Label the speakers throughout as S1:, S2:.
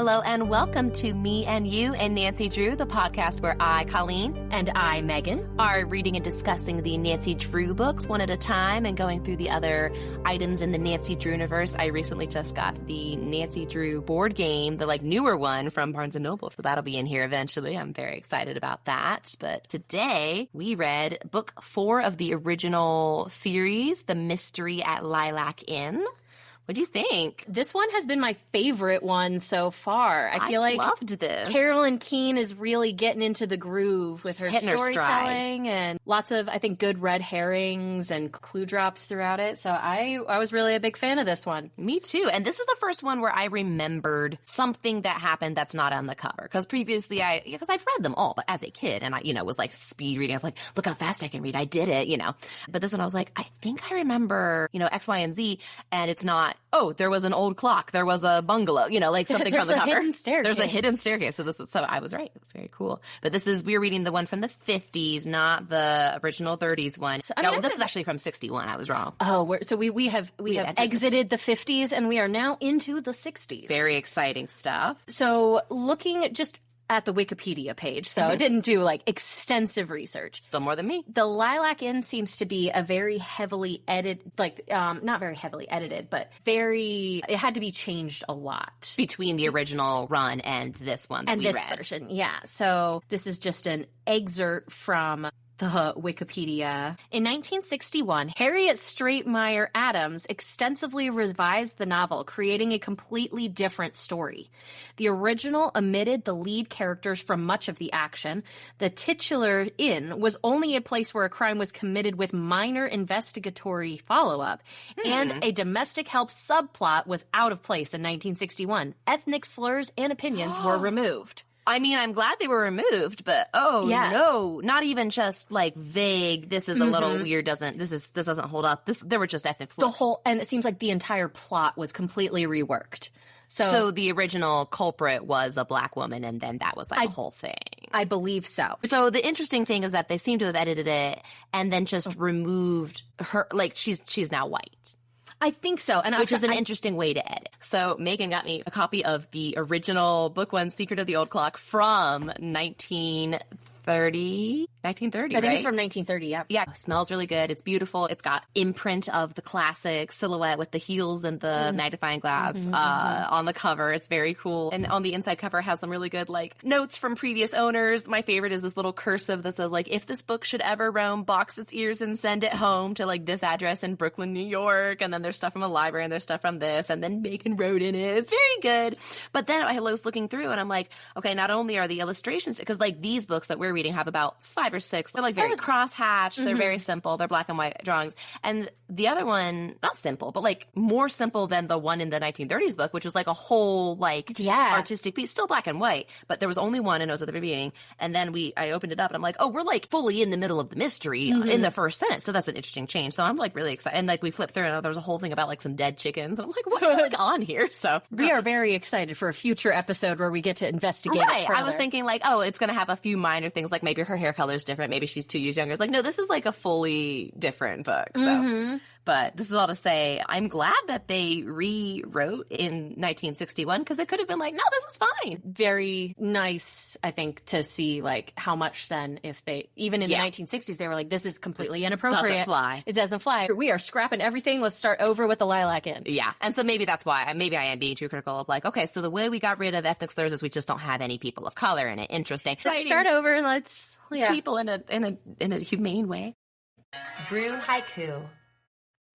S1: Hello and welcome to Me and You and Nancy Drew, the podcast where I, Colleen,
S2: and I, Megan,
S1: are reading and discussing the Nancy Drew books one at a time and going through the other items in the Nancy Drew universe. I recently just got the Nancy Drew board game, the newer one from Barnes & Noble, so that'll be in here eventually. I'm very excited about that. But today we read book 4 of the original series, The Mystery at Lilac Inn. What do you think?
S2: This one has been my favorite one so far. I feel like
S1: loved this.
S2: Carolyn Keene is really getting into the groove with her storytelling and lots of, I think, good red herrings and clue drops throughout it. So I was really a big fan of this one.
S1: Me too. And this is the first one where I remembered something that happened that's not on the cover. Because previously because I've read them all, but as a kid, and I, was like speed reading. I was like, look how fast I can read. I did it, But this one I was like, I think I remember, X, Y, and Z, and it's not, oh, there was an old clock. There was a bungalow, something from the cover. There's a hidden staircase. So I was right. It was very cool. But we're reading the one from the 50s, not the original 30s one. So, this is actually from 61. I was wrong.
S2: Oh, we have exited the 50s and we are now into the 60s.
S1: Very exciting stuff.
S2: So looking just at the Wikipedia page, so I didn't do extensive research.
S1: Still more than me.
S2: The Lilac Inn seems to be a very heavily edited, not very heavily edited, but it had to be changed a lot.
S1: Between the original run and this one that we read. And this
S2: version, yeah. So this is just an excerpt from the Wikipedia. In 1961, Harriet Stratemeyer Adams extensively revised the novel, creating a completely different story. The original omitted the lead characters from much of the action. The titular inn was only a place where a crime was committed with minor investigatory follow-up, and a domestic help subplot was out of place in 1961. Ethnic slurs and opinions were removed.
S1: I mean, I'm glad they were removed, but no, not even just vague. This is a little weird. This doesn't hold up. There were just ethnic slurs.
S2: And it seems like the entire plot was completely reworked.
S1: So the original culprit was a black woman, and then that was a whole thing.
S2: I believe so.
S1: So the interesting thing is that they seem to have edited it and then just removed her. She's now white.
S2: I think so.
S1: Which is an interesting way to edit. So Megan got me a copy of the original book 1, Secret of the Old Clock, from 1930,
S2: I think
S1: right?
S2: it's from 1930, yeah.
S1: Yeah, it smells really good. It's beautiful. It's got imprint of the classic silhouette with the heels and the magnifying glass on the cover. It's very cool. And on the inside cover, it has some really good notes from previous owners. My favorite is this little cursive that says if this book should ever roam, box its ears and send it home to this address in Brooklyn, New York. And then there's stuff from the library and there's stuff from this. And then Megan wrote in it. It's very good. But then I was looking through and I'm like, okay, not only are the illustrations, because these books that we're reading have about 5 or 6. They're very cross-hatched. They're very simple. They're black and white drawings. And the other one, not simple, but more simple than the one in the 1930s book, which was a whole artistic piece. Still black and white, but there was only one and it was at the very beginning. And then I opened it up and I'm like, oh, we're fully in the middle of the mystery in the first sentence. So that's an interesting change. So I'm really excited. And we flipped through and there was a whole thing about some dead chickens. And I'm like, what's going on here? So
S2: we are very excited for a future episode where we get to investigate it further.
S1: I was thinking it's going to have a few minor things, maybe her hair color is different. Maybe she's 2 years younger. It's no, this is a fully different book. So. But this is all to say, I'm glad that they rewrote in 1961 because it could have been no, this is fine.
S2: Very nice, I think, to see how much then if they, even in the 1960s, they were this is completely inappropriate.
S1: Doesn't fly.
S2: It doesn't fly. We are scrapping everything. Let's start over with the Lilac Inn.
S1: Yeah. And so maybe that's why, maybe I am being too critical of okay, so the way we got rid of ethnic slurs is we just don't have any people of color in it. Interesting.
S2: Let's start over and let's
S1: people in a humane way.
S2: Drew Haiku.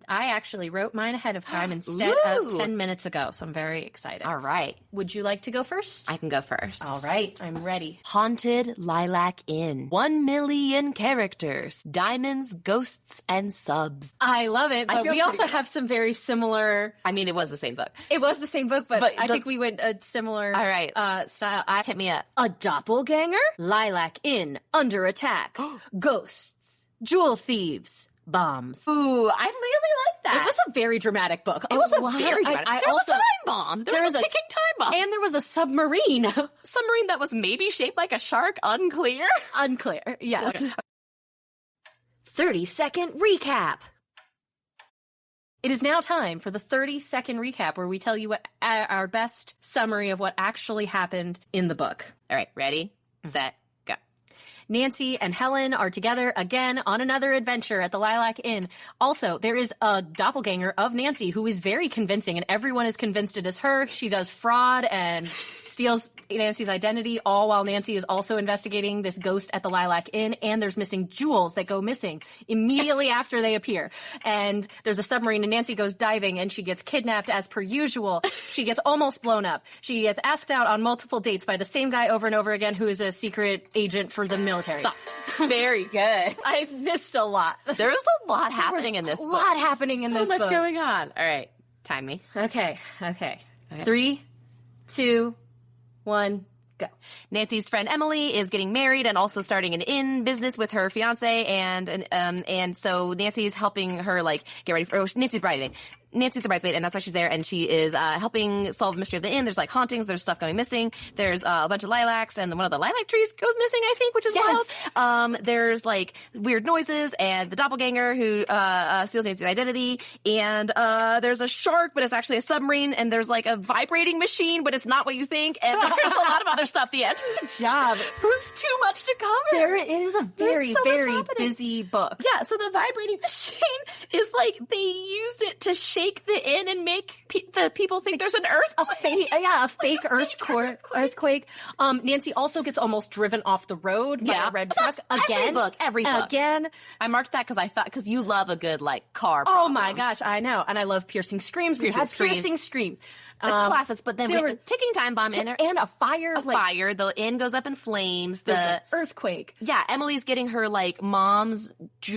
S2: I actually wrote mine ahead of time instead of 10 minutes ago, so I'm very excited.
S1: All right.
S2: Would you like to go first?
S1: I can go first.
S2: All right. I'm ready.
S1: Haunted Lilac Inn. 1 million characters. Diamonds, ghosts, and subs.
S2: I love it, but we also have some very similar...
S1: I mean, it was the same book.
S2: It was the same book, but I think we went a similar
S1: all right.
S2: style.
S1: Hit me up.
S2: A doppelganger? Lilac Inn. Under attack. Ghosts. Jewel thieves. Bombs.
S1: Ooh, I really like that.
S2: It was a very dramatic book.
S1: It was a very dramatic. There was a time bomb. There was a ticking time bomb.
S2: And there was a submarine.
S1: Submarine that was maybe shaped like a shark. Unclear.
S2: Unclear, yes. 30-second recap. It is now time for the 30-second recap where we tell you what our best summary of what actually happened in the book.
S1: All right, ready, set, go.
S2: Nancy and Helen are together again on another adventure at the Lilac Inn. Also, there is a doppelganger of Nancy who is very convincing, and everyone is convinced it is her. She does fraud and steals Nancy's identity, all while Nancy is also investigating this ghost at the Lilac Inn, and there's missing jewels that go missing immediately after they appear. And there's a submarine, and Nancy goes diving, and she gets kidnapped as per usual. She gets almost blown up. She gets asked out on multiple dates by the same guy over and over again who is a secret agent for the military.
S1: Stop. Very good.
S2: I missed a lot.
S1: There's a lot happening in this book.
S2: A lot happening in this book.
S1: So much going on. All right, time me.
S2: Okay. 3, 2, 1, go.
S1: Nancy's friend Emily is getting married and also starting an inn business with her fiance, and so Nancy's helping her like get ready for. Nancy's a bridesmaid, and that's why she's there, and she is helping solve the mystery of the inn. There's like hauntings, there's stuff going missing, there's a bunch of lilacs, and one of the lilac trees goes missing, I think, which is wild. There's like weird noises, and the doppelganger who steals Nancy's identity, and there's a shark, but it's actually a submarine, and there's like a vibrating machine, but it's not what you think, and there's a lot of other stuff at the end.
S2: Good job.
S1: There's too much to cover.
S2: There is a very, very busy book.
S1: Yeah, so the vibrating machine is like they use it to shake the inn and make the people think there's an earthquake.
S2: A fake earthquake. Nancy also gets almost driven off the road by a red truck again.
S1: Every book.
S2: Again.
S1: I marked that because you love a good like car
S2: problem.
S1: Oh
S2: my gosh, I know. And I love piercing screams. Piercing screams.
S1: The classics, but then we had a ticking time bomb in her.
S2: And a fire.
S1: Fire. The inn goes up in flames.
S2: There's an earthquake.
S1: Yeah, Emily's getting her, like, mom's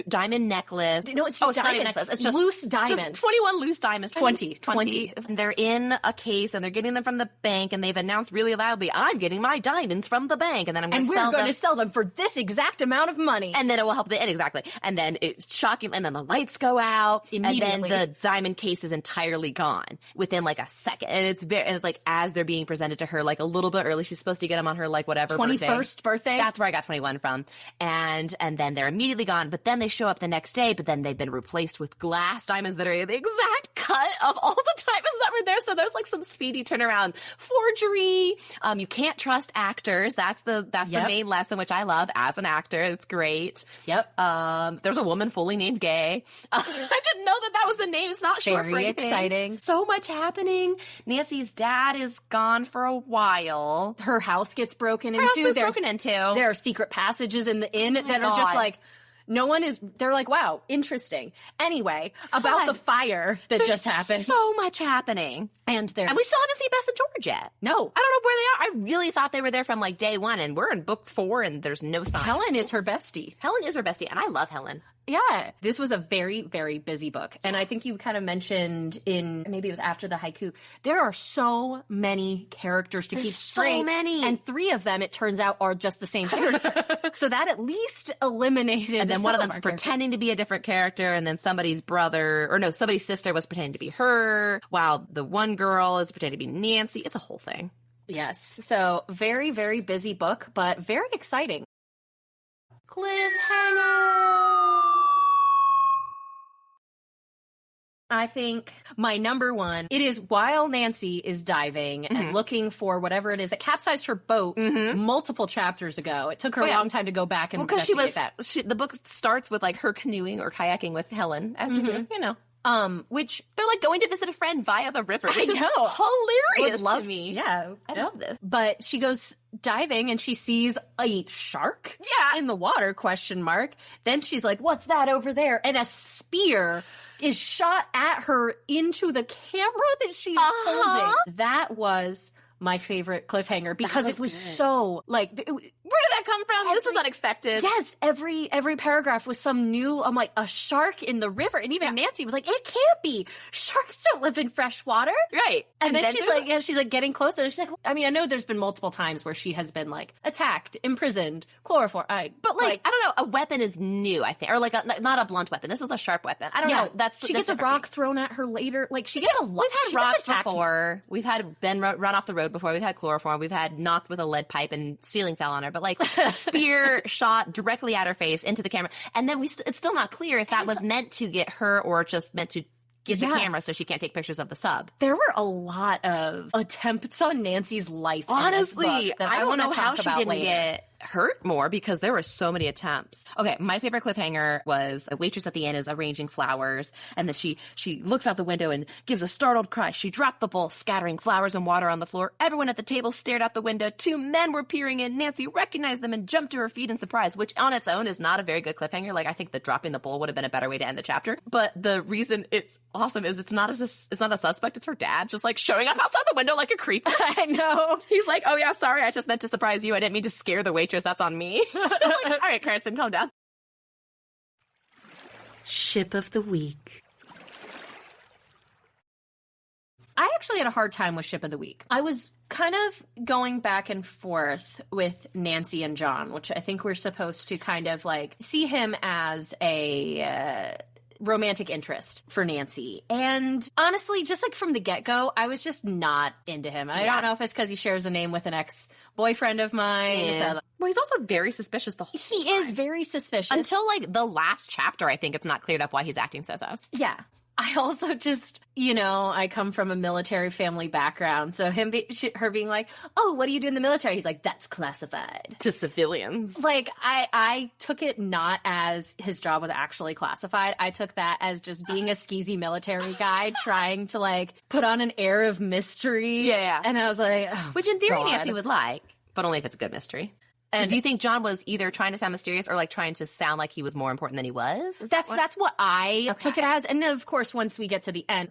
S1: diamond necklace.
S2: No, it's just diamond necklace. It's just loose diamonds.
S1: Just 21 loose diamonds.
S2: 20.
S1: And they're in a case, and they're getting them from the bank, and they've announced really loudly, I'm getting my diamonds from the bank, and then I'm going to sell them.
S2: And we're going to sell them for this exact amount of money.
S1: And then it will help the inn, exactly. And then it's shocking, and then the lights go out, immediately. And then the diamond case is entirely gone within, like, a second. And it's like, as they're being presented to her, like, a little bit early. She's supposed to get them on her, like, whatever
S2: 21st birthday.
S1: That's where I got 21 from. And then they're immediately gone. But then they show up the next day, but then they've been replaced with glass diamonds that are the exact cut of all the diamonds that were there. So there's, like, some speedy turnaround. Forgery. You can't trust actors. That's the main lesson, which I love as an actor. It's great.
S2: Yep.
S1: There's a woman fully named Gay. I didn't know that was a name. It's not short for anything.
S2: Very exciting.
S1: So much happening. Nancy's dad is gone for a while.
S2: Her house gets broken into. There are secret passages in the inn that are just like, they're like, wow, interesting. Anyway, about the fire that just happened.
S1: So much happening. And we still haven't seen Bess and George yet.
S2: No.
S1: I don't know where they are. I really thought they were there from like day one, and we're in book 4 and there's no sign.
S2: Helen is her bestie.
S1: And I love Helen.
S2: Yeah, this was a very, very busy book. And I think you kind of mentioned maybe it was after the haiku, there are so many characters to keep straight.
S1: So many.
S2: And 3 of them, it turns out, are just the same character. So that at least eliminated.
S1: And then one of them's pretending to be a different character, and then somebody's sister was pretending to be her, while the one girl is pretending to be Nancy. It's a whole thing.
S2: Yes. So very, very busy book, but very exciting.
S1: Cliffhanger.
S2: I think my number one, it is while Nancy is diving and looking for whatever it is that capsized her boat multiple chapters ago. It took her a long time to go back and investigate that.
S1: The book starts with like her canoeing or kayaking with Helen, as you do,
S2: which
S1: they're like going to visit a friend via the river, which is hilarious to me.
S2: Yeah.
S1: I love this.
S2: But she goes diving and she sees a shark in the water, ? Then she's like, what's that over there? And a spear is shot at her into the camera that she's holding. That was my favorite cliffhanger because it was so like
S1: where did that come from? This is unexpected.
S2: Yes, every paragraph was some new. I'm like, a shark in the river, and even Nancy was like, it can't be. Sharks don't live in fresh water,
S1: right?
S2: And then she's like getting closer. She's like, I mean, I know there's been multiple times where she has been like attacked, imprisoned, chloroform.
S1: But like I don't know, a weapon is new, I think, or like not a blunt weapon. This is a sharp weapon. I don't know.
S2: She gets a rock thrown at her later. Like she gets a lot.
S1: We've had rocks before. We've had Ben run off the road before. We've had chloroform. We've had knocked with a lead pipe and ceiling fell on her. But like a spear shot directly at her face into the camera. And then it's still not clear if that was meant to get her or just meant to get the camera so she can't take pictures of the sub.
S2: There were a lot of attempts on Nancy's life.
S1: Honestly,
S2: in this book that
S1: I don't know how she didn't
S2: later.
S1: get hurt more because there were so many attempts. Okay, my favorite cliffhanger was a waitress at the inn is arranging flowers, and then she looks out the window and gives a startled cry. She dropped the bowl, scattering flowers and water on the floor. Everyone at the table stared out the window. 2 men were peering in. Nancy recognized them and jumped to her feet in surprise, which on its own is not a very good cliffhanger. Like, I think that dropping the bowl would have been a better way to end the chapter. But the reason it's awesome is it's not a suspect, it's her dad just like showing up outside the window like a creep.
S2: I know.
S1: He's like, oh yeah, sorry, I just meant to surprise you. I didn't mean to scare the waitress. That's on me. I'm like, all right, Kirsten, calm down.
S3: Ship of the week.
S2: I actually had a hard time with Ship of the Week. I was kind of going back and forth with Nancy and John, which I think we're supposed to kind of like see him as a romantic interest for Nancy. And honestly, just like from the get-go, I was just not into him. And I don't know if it's because he shares a name with an ex-boyfriend of mine.
S1: Yeah.
S2: So,
S1: well, he's also very suspicious the whole time.
S2: he is very suspicious.
S1: Until like the last chapter, I think it's not cleared up why he's acting so sus.
S2: Yeah. I also just, I come from a military family background. So her being like, oh, what do you do in the military? He's like, that's classified.
S1: To civilians.
S2: Like, I took it not as his job was actually classified. I took that as just being a skeezy military guy trying to, like, put on an air of mystery.
S1: Yeah.
S2: And I was like, oh,
S1: which in theory
S2: God.
S1: Nancy would like, but only if it's a good mystery. So do you think John was either trying to sound mysterious or like trying to sound like he was more important than he was?
S2: That's what I took it as. And then, of course, once we get to the end,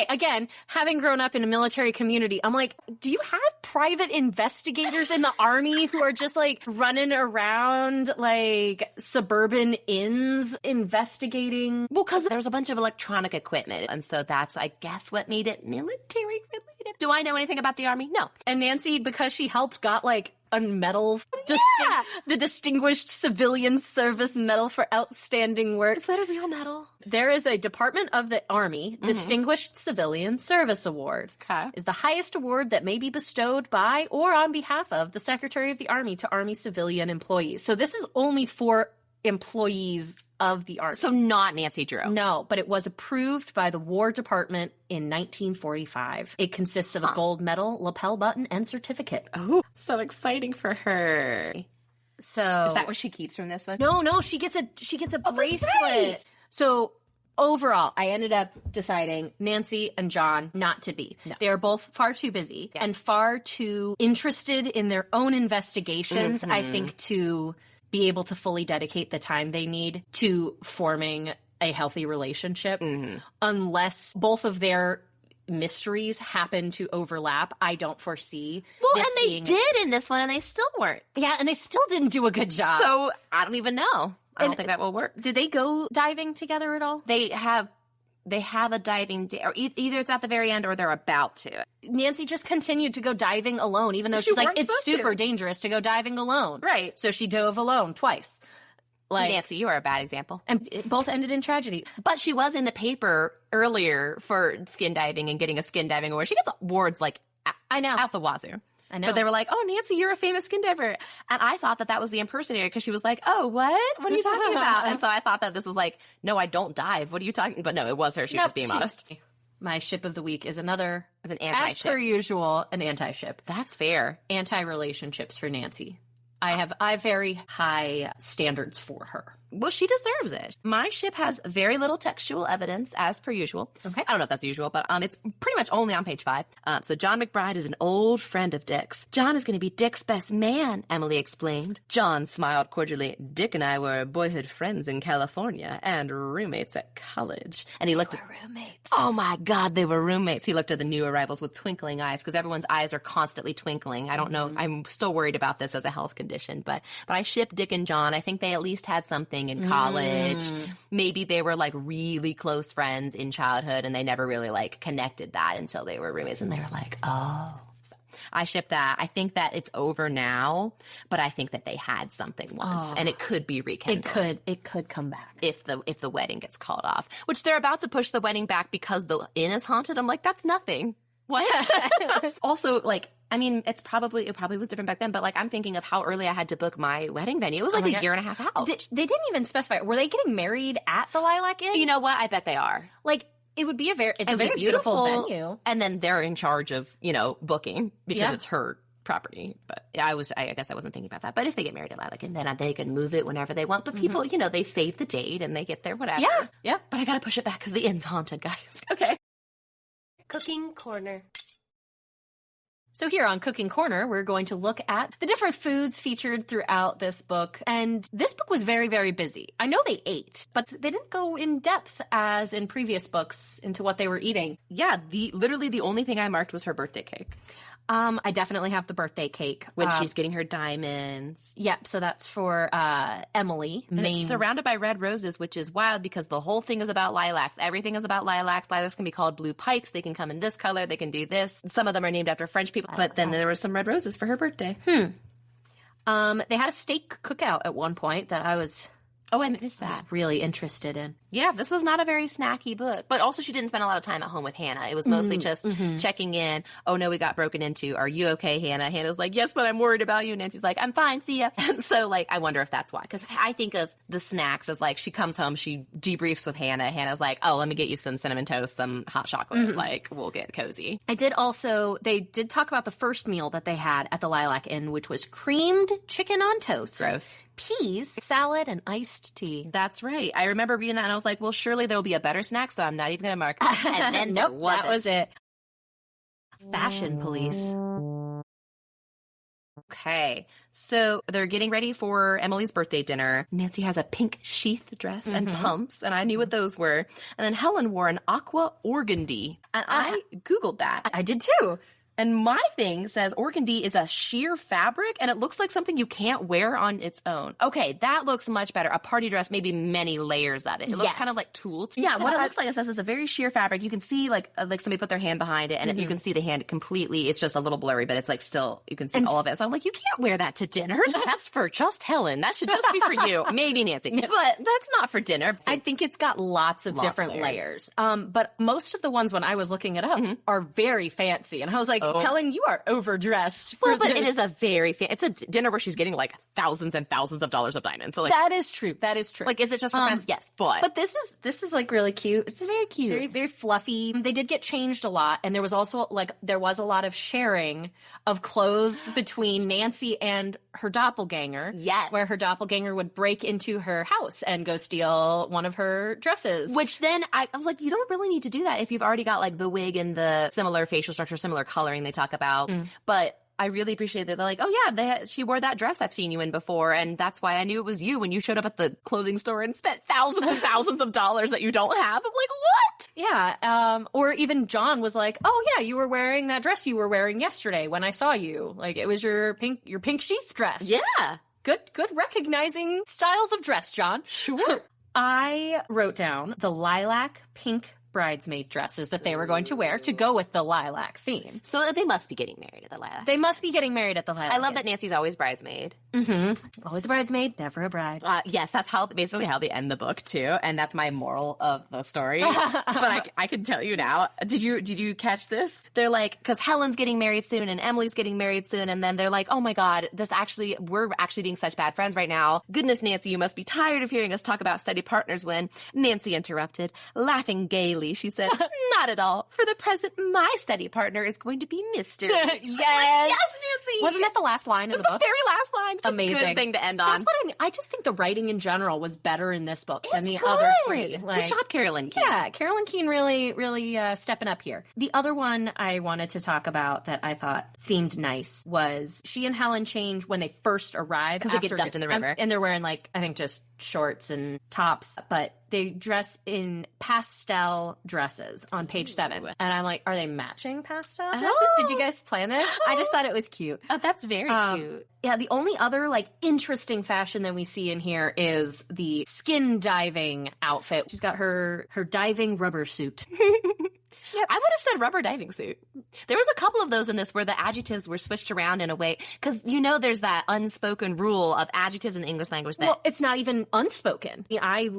S2: again, having grown up in a military community, I'm like, do you have private investigators in the Army who are just like running around like suburban inns investigating?
S1: Well, because there was a bunch of electronic equipment. And so that's, I guess, what made it military related. Do I know anything about the Army? No.
S2: And Nancy, because she helped, got like a medal, the Distinguished Civilian Service Medal for Outstanding Work.
S1: Is that a real medal?
S2: There is a Department of the Army Distinguished Civilian Service Award.
S1: Okay.
S2: Is the highest award that may be bestowed by or on behalf of the Secretary of the Army to Army civilian employees. So this is only for employees of the Army.
S1: So not Nancy Drew.
S2: No, but it was approved by the War Department in 1945. It consists of a gold medal, lapel button, and certificate.
S1: Oh, so exciting for her.
S2: So
S1: is that what she keeps from this one?
S2: No, she gets a bracelet. Right. So overall, I ended up deciding Nancy and John not to be. No. They are both far too busy and far too interested in their own investigations, I think, to be able to fully dedicate the time they need to forming a healthy relationship. Unless both of their mysteries happen to overlap, I don't foresee.
S1: Well, and they did in this one, and they still weren't.
S2: Yeah, and they still didn't do a good job.
S1: So I don't even know. I don't think that will work.
S2: Did they go diving together at all?
S1: They have a diving day, or either it's at the very end or they're about to.
S2: Nancy just continued to go diving alone, even though she's like, it's super dangerous to go diving alone.
S1: Right.
S2: So she dove alone twice. Like,
S1: Nancy, you are a bad example.
S2: And it both ended in tragedy.
S1: But she was in the paper earlier for skin diving and getting a skin diving award. She gets awards like
S2: I know.
S1: out the wazoo.
S2: I know.
S1: But they were like, oh, Nancy, you're a famous skin diver. And I thought that was the impersonator because she was like, oh, what? What are you talking about? And so I thought that this was like, no, I don't dive. What are you talking? But no, it was her. She was just being modest.
S2: My ship of the week is another,
S1: as an anti-ship.
S2: As per usual, an anti-ship.
S1: That's fair.
S2: Anti-relationships for Nancy. I have very high standards for her.
S1: Well, she deserves it. My ship has very little textual evidence, as per usual.
S2: Okay.
S1: I don't know if that's usual, but it's pretty much only on page 5. So John McBride is an old friend of Dick's. John is going to be Dick's best man, Emily explained. John smiled cordially. Dick and I were boyhood friends in California and roommates at college. And he looked at
S2: roommates.
S1: Oh my God, they were roommates. He looked at the new arrivals with twinkling eyes because everyone's eyes are constantly twinkling. I don't know. I'm still worried about this as a health condition, but I ship Dick and John. I think they at least had something in college. Maybe they were like really close friends in childhood and they never really like connected that until they were roommates and they were like, oh. So I ship that. I think that it's over now, but I think that they had something once and it could be rekindled.
S2: It could come back.
S1: If the wedding gets called off, which they're about to push the wedding back because the inn is haunted. I'm like, that's nothing. What? Also, like, I mean, it probably was different back then, but like I'm thinking of how early I had to book my wedding venue. It was like a year and a half out.
S2: They didn't even specify. Were they getting married at the Lilac Inn?
S1: You know what? I bet they are.
S2: Like, it would be a very beautiful venue.
S1: And then they're in charge of, booking because it's her property. But I guess I wasn't thinking about that. But if they get married at Lilac Inn, then they can move it whenever they want. But people, they save the date and they get there, whatever.
S2: Yeah.
S1: But I got to push it back because the inn's haunted, guys. Okay.
S3: Cooking Corner.
S2: So here on Cooking Corner, we're going to look at the different foods featured throughout this book. And this book was very, very busy. I know they ate, but they didn't go in depth as in previous books into what they were eating.
S1: Yeah, literally the only thing I marked was her birthday cake.
S2: I definitely have the birthday cake.
S1: When she's getting her diamonds.
S2: Yep, so that's for Emily.
S1: And it's surrounded by red roses, which is wild because the whole thing is about lilacs. Everything is about lilacs. Lilacs can be called blue pipes. They can come in this color. They can do this. Some of them are named after French people. But then there were some red roses for her birthday.
S2: They had a steak cookout at one point that I was
S1: missed that.
S2: Really interested in.
S1: Yeah, this was not a very snacky book. But also she didn't spend a lot of time at home with Hannah. It was mostly just checking in. Oh, no, we got broken into. Are you okay, Hannah? Hannah's like, yes, but I'm worried about you. Nancy's like, I'm fine. See ya. So, like, I wonder if that's why. Because I think of the snacks as, like, she comes home, she debriefs with Hannah. Hannah's like, oh, let me get you some cinnamon toast, some hot chocolate. Like, we'll get cozy.
S2: They did talk about the first meal that they had at the Lilac Inn, which was creamed chicken on toast.
S1: Gross.
S2: Peas, salad, and iced tea.
S1: That's right. I remember reading that and I was like, well, surely there'll be a better snack, so I'm not even going to mark it. And then
S2: nope,
S1: there wasn't.
S2: That was it. Fashion police.
S1: Okay, so they're getting ready for Emily's birthday dinner. Nancy has a pink sheath dress and pumps, and I knew what those were. And then Helen wore an aqua organdy, and I Googled that.
S2: I did too.
S1: And my thing says organdy is a sheer fabric, and it looks like something you can't wear on its own. Okay, that looks much better. A party dress, maybe many layers of it. It looks kind of like tulle. Yeah, what it looks like, it says it's a very sheer fabric. You can see like somebody put their hand behind it, and you can see the hand completely. It's just a little blurry, but it's like still, you can see all of it. So I'm like, you can't wear that to dinner. That's for just Helen. That should just be for you. Maybe Nancy. But that's not for dinner.
S2: I think it's got lots of different layers. But most of the ones when I was looking it up are very fancy. And I was like, Helen, you are overdressed.
S1: But it is a very it's a dinner where she's getting like thousands and thousands of dollars of diamonds. So like
S2: that is true.
S1: Like, is it just for friends? Yes, but
S2: this is like really cute. It's
S1: very cute,
S2: very, very fluffy. They did get changed a lot, and there was also a lot of sharing of clothes between Nancy and her doppelganger.
S1: Yes,
S2: where her doppelganger would break into her house and go steal one of her dresses.
S1: Which then I was like, you don't really need to do that if you've already got like the wig and the similar facial structure, similar coloring they talk about. But I really appreciate that they're like, oh yeah, she wore that dress I've seen you in before, and that's why I knew it was you when you showed up at the clothing store and spent thousands and thousands of dollars that you don't have. I'm like, what?
S2: Yeah. Or even John was like, oh yeah, you were wearing that dress you were wearing yesterday when I saw you. Like, it was your pink sheath dress.
S1: Yeah.
S2: Good recognizing styles of dress, John.
S1: Sure.
S2: I wrote down the lilac pink bridesmaid dresses that they were going to wear to go with the lilac theme.
S1: So they must be getting married at the lilac.
S2: They must be getting married at the lilac.
S1: I love that Nancy's always bridesmaid.
S2: Always a bridesmaid, never a bride.
S1: Yes, that's basically how they end the book too, and that's my moral of the story. But I can tell you now. Did you catch this? They're like, because Helen's getting married soon and Emily's getting married soon, and then they're like, oh my god, we're actually being such bad friends right now. Goodness, Nancy, you must be tired of hearing us talk about steady partners when Nancy interrupted, laughing gaily. She said, not at all. For the present, my steady partner is going to be Mr.
S2: Yes.
S1: Yes, Nancy.
S2: Wasn't that the last line of the book?
S1: The very last line. It's
S2: amazing.
S1: A good thing to end on.
S2: That's what I mean. I just think the writing in general was better in this book than the other three.
S1: Good job, Carolyn Keene.
S2: Yeah, Carolyn Keene really stepping up here. The other one I wanted to talk about that I thought seemed nice was she and Helen change when they first arrive.
S1: Because they get dumped in the river.
S2: And they're wearing, like, I think just shorts and tops, but they dress in pastel dresses on page 7. And I'm like, are they matching pastel dresses? Did you guys plan this? I just thought it was cute.
S1: Oh, that's very cute.
S2: Yeah, the only other, like, interesting fashion that we see in here is the skin diving outfit. She's got her diving rubber suit.
S1: Yep. I would have said rubber diving suit. There was a couple of those in this where the adjectives were switched around in a way, because there's that unspoken rule of adjectives in the English language that...
S2: Well, it's not even unspoken. I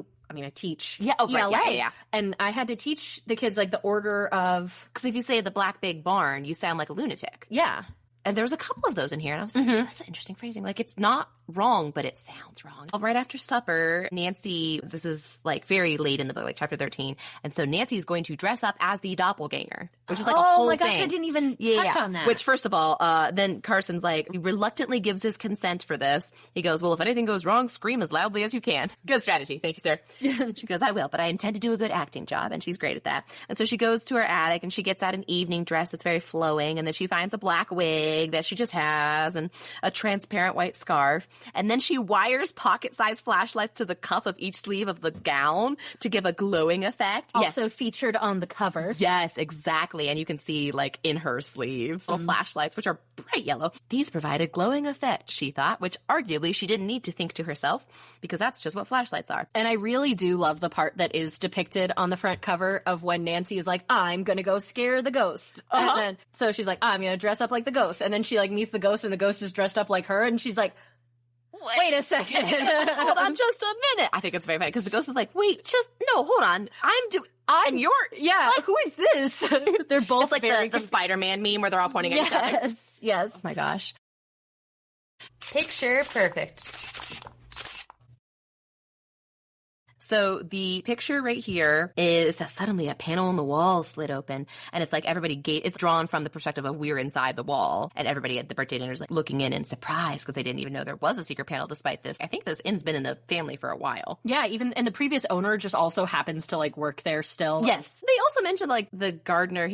S2: teach ELA, and I had to teach the kids, like, the order of...
S1: Because if you say the black big barn, you sound like a lunatic.
S2: Yeah.
S1: And there's a couple of those in here. And I was like, that's an interesting phrasing. Like, it's not wrong, but it sounds wrong. Right after supper, Nancy, this is like very late in the book, like chapter 13. And so Nancy's going to dress up as the doppelganger, which is like a whole thing.
S2: Oh my gosh, I didn't even touch on that.
S1: Which, first of all, then Carson's like, he reluctantly gives his consent for this. He goes, well, if anything goes wrong, scream as loudly as you can. Good strategy. Thank you, sir. She goes, I will, but I intend to do a good acting job. And she's great at that. And so she goes to her attic and she gets out an evening dress that's very flowing. And then she finds a black wig that she just has and a transparent white scarf. And then she wires pocket-sized flashlights to the cuff of each sleeve of the gown to give a glowing effect.
S2: Also featured on the cover.
S1: Yes, exactly. And you can see, like, in her sleeves, little flashlights, which are bright yellow. These provide a glowing effect, she thought, which arguably she didn't need to think to herself, because that's just what flashlights are.
S2: And I really do love the part that is depicted on the front cover of when Nancy is like, I'm gonna go scare the ghost. And then, so she's like, I'm gonna dress up like the ghost. And then she, like, meets the ghost, and the ghost is dressed up like her, and she's like, wait a second.
S1: Hold on just a minute. I think it's very funny because the ghost is like, wait, no, hold on. And you're,
S2: like, who is this? They're both
S1: it's like the Spider-Man meme where they're all pointing at each other.
S2: Yes.
S1: Oh my gosh.
S3: Picture perfect.
S1: So the picture right here is suddenly a panel in the wall slid open, and it's like it's drawn from the perspective of we're inside the wall, and everybody at the birthday dinner is like looking in surprise because they didn't even know there was a secret panel despite this. I think this inn's been in the family for a while.
S2: Yeah, and the previous owner just also happens to like work there still.
S1: Yes. They also mentioned like the gardener,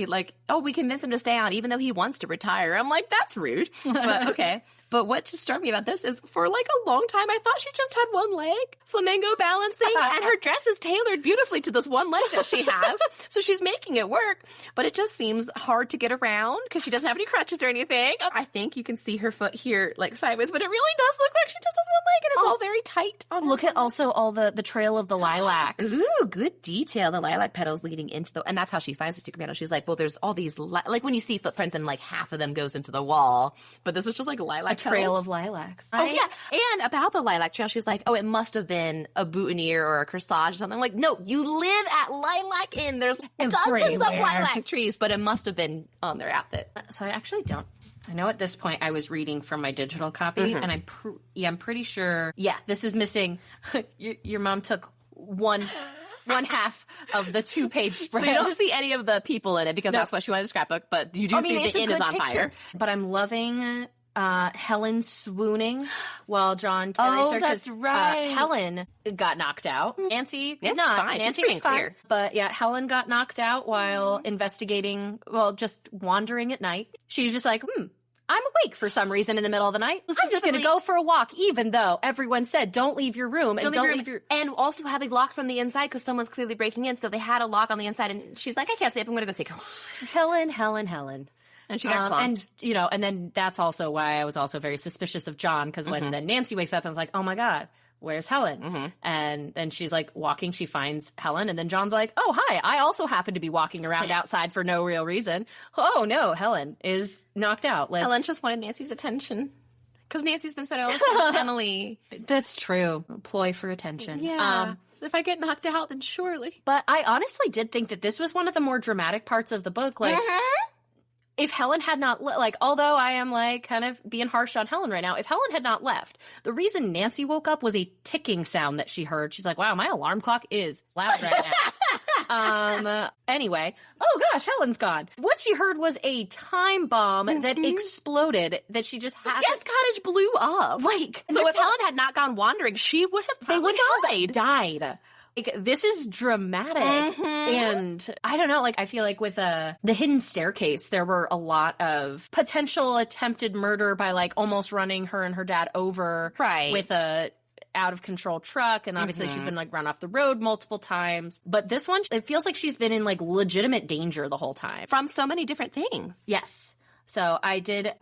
S1: we convinced him to stay on even though he wants to retire. I'm like, that's rude. But okay. But what just struck me about this is for like a long time, I thought she just had one leg, flamenco balancing, and her dress is tailored beautifully to this one leg that she has. So she's making it work, but it just seems hard to get around because she doesn't have any crutches or anything. I think you can see her foot here like sideways, but it really does look like she just has one leg and it's all very tight.
S2: Look at also all the trail of the lilacs.
S1: Ooh, good detail. The lilac petals leading into and that's how she finds the secret panel. She's like, well, there's all these, like when you see footprints and like half of them goes into the wall, but this is just like lilac
S2: trail of lilacs.
S1: Oh, yeah. And about the lilac trail, she's like, oh, it must have been a boutonniere or a corsage or something. I'm like, no, you live at Lilac Inn. There's dozens of lilac trees, but it must have been on their outfit.
S2: So I actually don't. I know at this point I was reading from my digital copy, and I'm pretty sure, this is missing. Your mom took one half of the 2-page spread.
S1: So you don't see any of the people in it because that's what she wanted to scrapbook, but you do see the inn is on fire.
S2: But I'm loving Helen swooning while John carries her.
S1: That's right.
S2: Helen got knocked out. Nancy did not.
S1: Fine.
S2: Nancy
S1: She's
S2: was fine.
S1: clear.
S2: But yeah, Helen got knocked out while investigating, just wandering at night. She's just like, I'm awake for some reason in the middle of the night. I'm just going to go for a walk, even though everyone said, don't leave your room.
S1: And also having locked from the inside because someone's clearly breaking in. So they had a lock on the inside and she's like, I can't sleep. I'm going to go take a walk.
S2: Helen.
S1: And she got clumped.
S2: And then that's also why I was also very suspicious of John, because when then Nancy wakes up, I was like, oh my God, where's Helen? And then she's like walking, she finds Helen, and then John's like, oh, hi, I also happen to be walking around outside for no real reason. Oh no, Helen is knocked out.
S1: Helen just wanted Nancy's attention. Because Nancy's been spending all this time with Emily.
S2: That's true. A ploy for attention.
S1: Yeah. If I get knocked out, then surely.
S2: But I honestly did think that this was one of the more dramatic parts of the book. Like, if Helen had not, although I am kind of being harsh on Helen right now, if Helen had not left, the reason Nancy woke up was a ticking sound that she heard. She's like, wow, my alarm clock is loud right now. Anyway, oh gosh, Helen's gone. What she heard was a time bomb that exploded that she just had.
S1: Guest Cottage blew up.
S2: So
S1: if Helen had not gone wandering, she would have probably
S2: died. This is dramatic. And I don't know, I feel like with the hidden staircase, there were a lot of potential attempted murder by almost running her and her dad over with a out of control truck. And obviously she's been run off the road multiple times. But this one, it feels like she's been in legitimate danger the whole time.
S1: From so many different things.
S2: Yes. So I did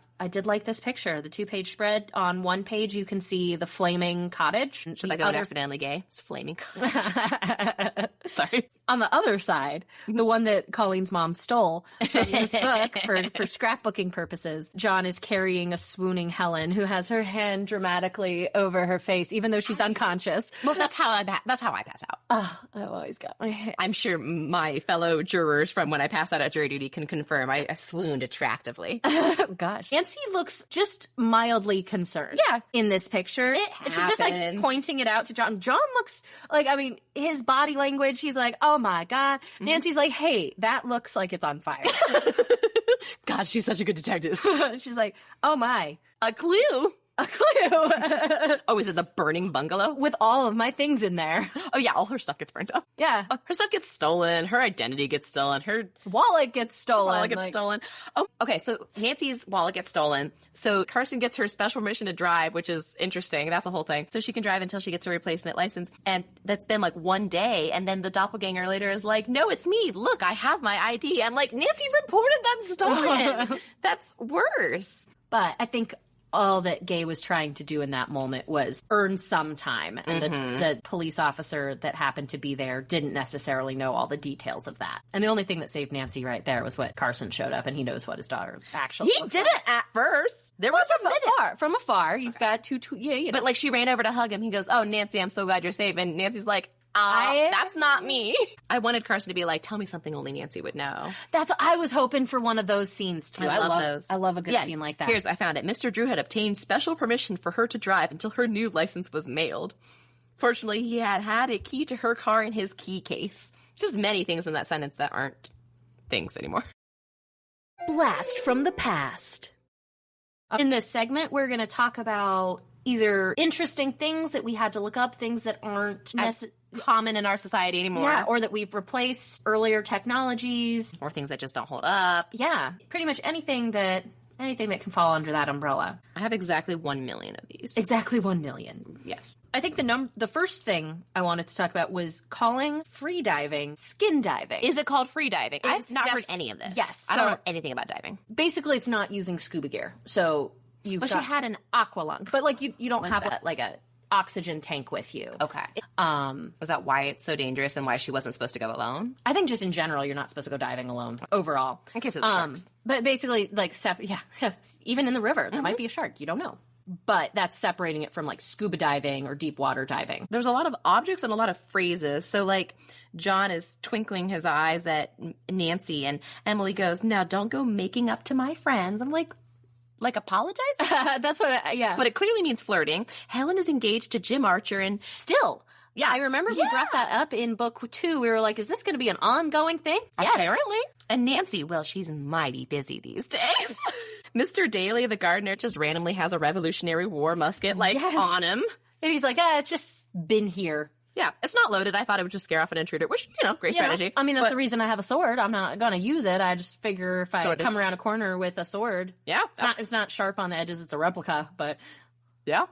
S2: like this picture. The 2-page spread. On one page, you can see the flaming cottage.
S1: She's accidentally gay. It's flaming cottage. Sorry.
S2: On the other side, the one that Colleen's mom stole from this book for scrapbooking purposes, John is carrying a swooning Helen who has her hand dramatically over her face, even though she's unconscious.
S1: Well, that's how I pass out.
S2: Oh, I've always got
S1: I'm sure my fellow jurors from when I pass out at jury duty can confirm I swooned attractively.
S2: Oh, gosh. Nancy looks just mildly concerned.
S1: Yeah.
S2: In this picture.
S1: It
S2: And she's just like
S1: happens.
S2: pointing it out to John. John looks like, I mean, his body language, he's like, oh my God. Nancy's like, hey, that looks like it's on fire.
S1: God, she's such a good detective.
S2: She's like, oh my.
S1: A clue.
S2: A clue.
S1: Oh, is it the burning bungalow?
S2: With all of my things in there.
S1: Oh, yeah, all her stuff gets burnt up.
S2: Yeah.
S1: Her stuff gets stolen. Her identity gets stolen. Her
S2: Wallet gets stolen.
S1: wallet gets stolen. Oh, okay, so Nancy's wallet gets stolen. So Carson gets her special permission to drive, which is interesting. That's a whole thing. So she can drive until she gets a replacement license. And that's been like one day. And then the doppelganger later is like, no, it's me. Look, I have my ID. I'm like, Nancy reported that stolen. That's worse.
S2: But I think all that Gay was trying to do in that moment was earn some time. And the police officer that happened to be there didn't necessarily know all the details of that. And the only thing that saved Nancy right there was what Carson showed up, and he knows what his daughter actually
S1: He
S2: looks
S1: didn't
S2: like.
S1: at first. There was a minute.
S2: From afar, you've got two yeah, you know.
S1: But like she ran over to hug him. He goes, oh, Nancy, I'm so glad you're safe. And Nancy's like, that's not me. I wanted Carson to be like, tell me something only Nancy would know.
S2: I was hoping for one of those scenes too.
S1: I love those.
S2: I love a good scene like that.
S1: I found it. Mr. Drew had obtained special permission for her to drive until her new license was mailed. Fortunately, he had a key to her car in his key case. Just many things in that sentence that aren't things anymore.
S2: Blast from the past. In this segment, we're going to talk about either interesting things that we had to look up, things that aren't
S1: common in our society anymore.
S2: Yeah, or that we've replaced earlier technologies.
S1: Or things that just don't hold up.
S2: Yeah, pretty much anything that can fall under that umbrella.
S1: I have exactly 1 million of these.
S2: Exactly 1 million.
S1: Yes.
S2: I think the first thing I wanted to talk about was calling free diving skin diving.
S1: Is it called free diving? I've not heard any of this.
S2: Yes.
S1: I don't know anything about diving.
S2: Basically, it's not using scuba gear. So
S1: But she had an aqua lung.
S2: But like you don't have like a oxygen tank with you.
S1: Okay. Was that why it's so dangerous and why she wasn't supposed to go alone?
S2: I think just in general, you're not supposed to go diving alone overall.
S1: In case of the sharks.
S2: But basically, like, even in the river, there might be a shark. You don't know. But that's separating it from like scuba diving or deep water diving.
S1: There's a lot of objects and a lot of phrases. So like John is twinkling his eyes at Nancy and Emily goes, now don't go making up to my friends. I'm like apologize?
S2: That's what, yeah.
S1: But it clearly means flirting. Helen is engaged to Jim Archer and still.
S2: Yeah, I remember we brought that up in book 2. We were like, is this going to be an ongoing thing?
S1: Yes. Apparently. And Nancy, well, she's mighty busy these days. Mr. Daly, the gardener, just randomly has a Revolutionary War musket, on him.
S2: And he's like, it's just been here.
S1: Yeah, it's not loaded. I thought it would just scare off an intruder, which, great strategy.
S2: I mean, that's the reason I have a sword. I'm not going to use it. I just figure if I come around a corner with a sword.
S1: Yeah.
S2: It's not sharp on the edges. It's a replica, but
S1: yeah,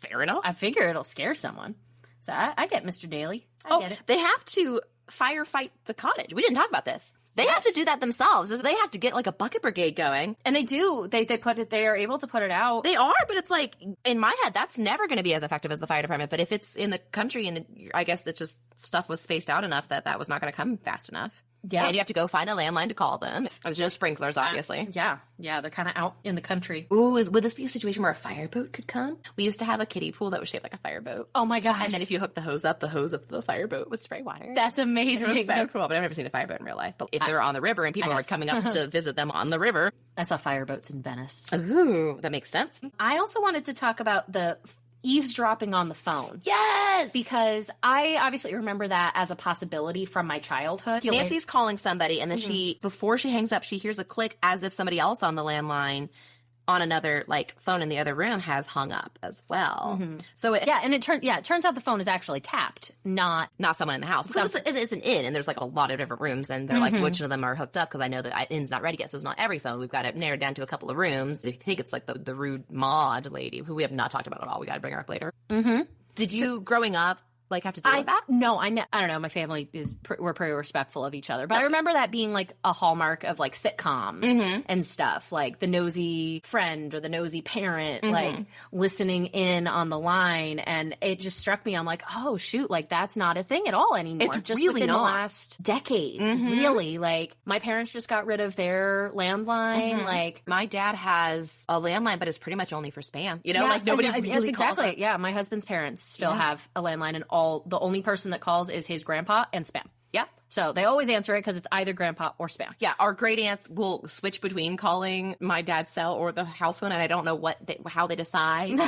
S2: fair enough. I figure it'll scare someone. So I get Mr. Daly. I get it.
S1: They have to firefight the cottage. We didn't talk about this. They have to do that themselves. They have to get like a bucket brigade going.
S2: And they do. They are able to put it out.
S1: They are, but it's like, in my head, that's never going to be as effective as the fire department. But if it's in the country and I guess that just stuff was spaced out enough that was not going to come fast enough.
S2: Yeah.
S1: And you have to go find a landline to call them. There's no sprinklers, obviously.
S2: Yeah. They're kind of out in the country.
S1: Ooh, would this be a situation where a fireboat could come? We used to have a kiddie pool that was shaped like a fireboat.
S2: Oh my gosh.
S1: And then if you hook the hose of the fireboat would spray water.
S2: That's amazing.
S1: It was so cool, but I've never seen a fireboat in real life. But if they're on the river and people are coming up to visit them on the river.
S2: I saw fireboats in Venice.
S1: Ooh, that makes sense.
S2: I also wanted to talk about the eavesdropping on the phone.
S1: Yes!
S2: Because I obviously remember that as a possibility from my childhood.
S1: Nancy's calling somebody, and then before she hangs up, she hears a click as if somebody else on the landline on another phone in the other room has hung up as well. So it turns out the phone is actually tapped, not someone in the house. Because it's an inn, and there's a lot of different rooms, and they're like, which of them are hooked up? Because I know that inn's not ready yet, so it's not every phone. We've got it narrowed down to a couple of rooms. I think it's the rude Maud lady, who we have not talked about at all. We got to bring her up later. Did you, growing up, have to deal with that?
S2: No, I don't know. My family we're pretty respectful of each other. But I remember that being a hallmark of sitcoms and stuff. Like the nosy friend or the nosy parent, listening in on the line. And it just struck me. I'm like, oh, shoot, that's not a thing at all anymore.
S1: It's
S2: just
S1: really
S2: within
S1: not.
S2: the last decade, really. My parents just got rid of their landline.
S1: My dad has a landline, but it's pretty much only for spam. Nobody really calls
S2: exactly.
S1: them.
S2: Yeah, my husband's parents still have a landline, and the only person that calls is his grandpa and spam.
S1: Yep.
S2: So they always answer it because it's either grandpa or spam.
S1: Yeah, our great aunts will switch between calling my dad's cell or the house phone, and I don't know how they decide.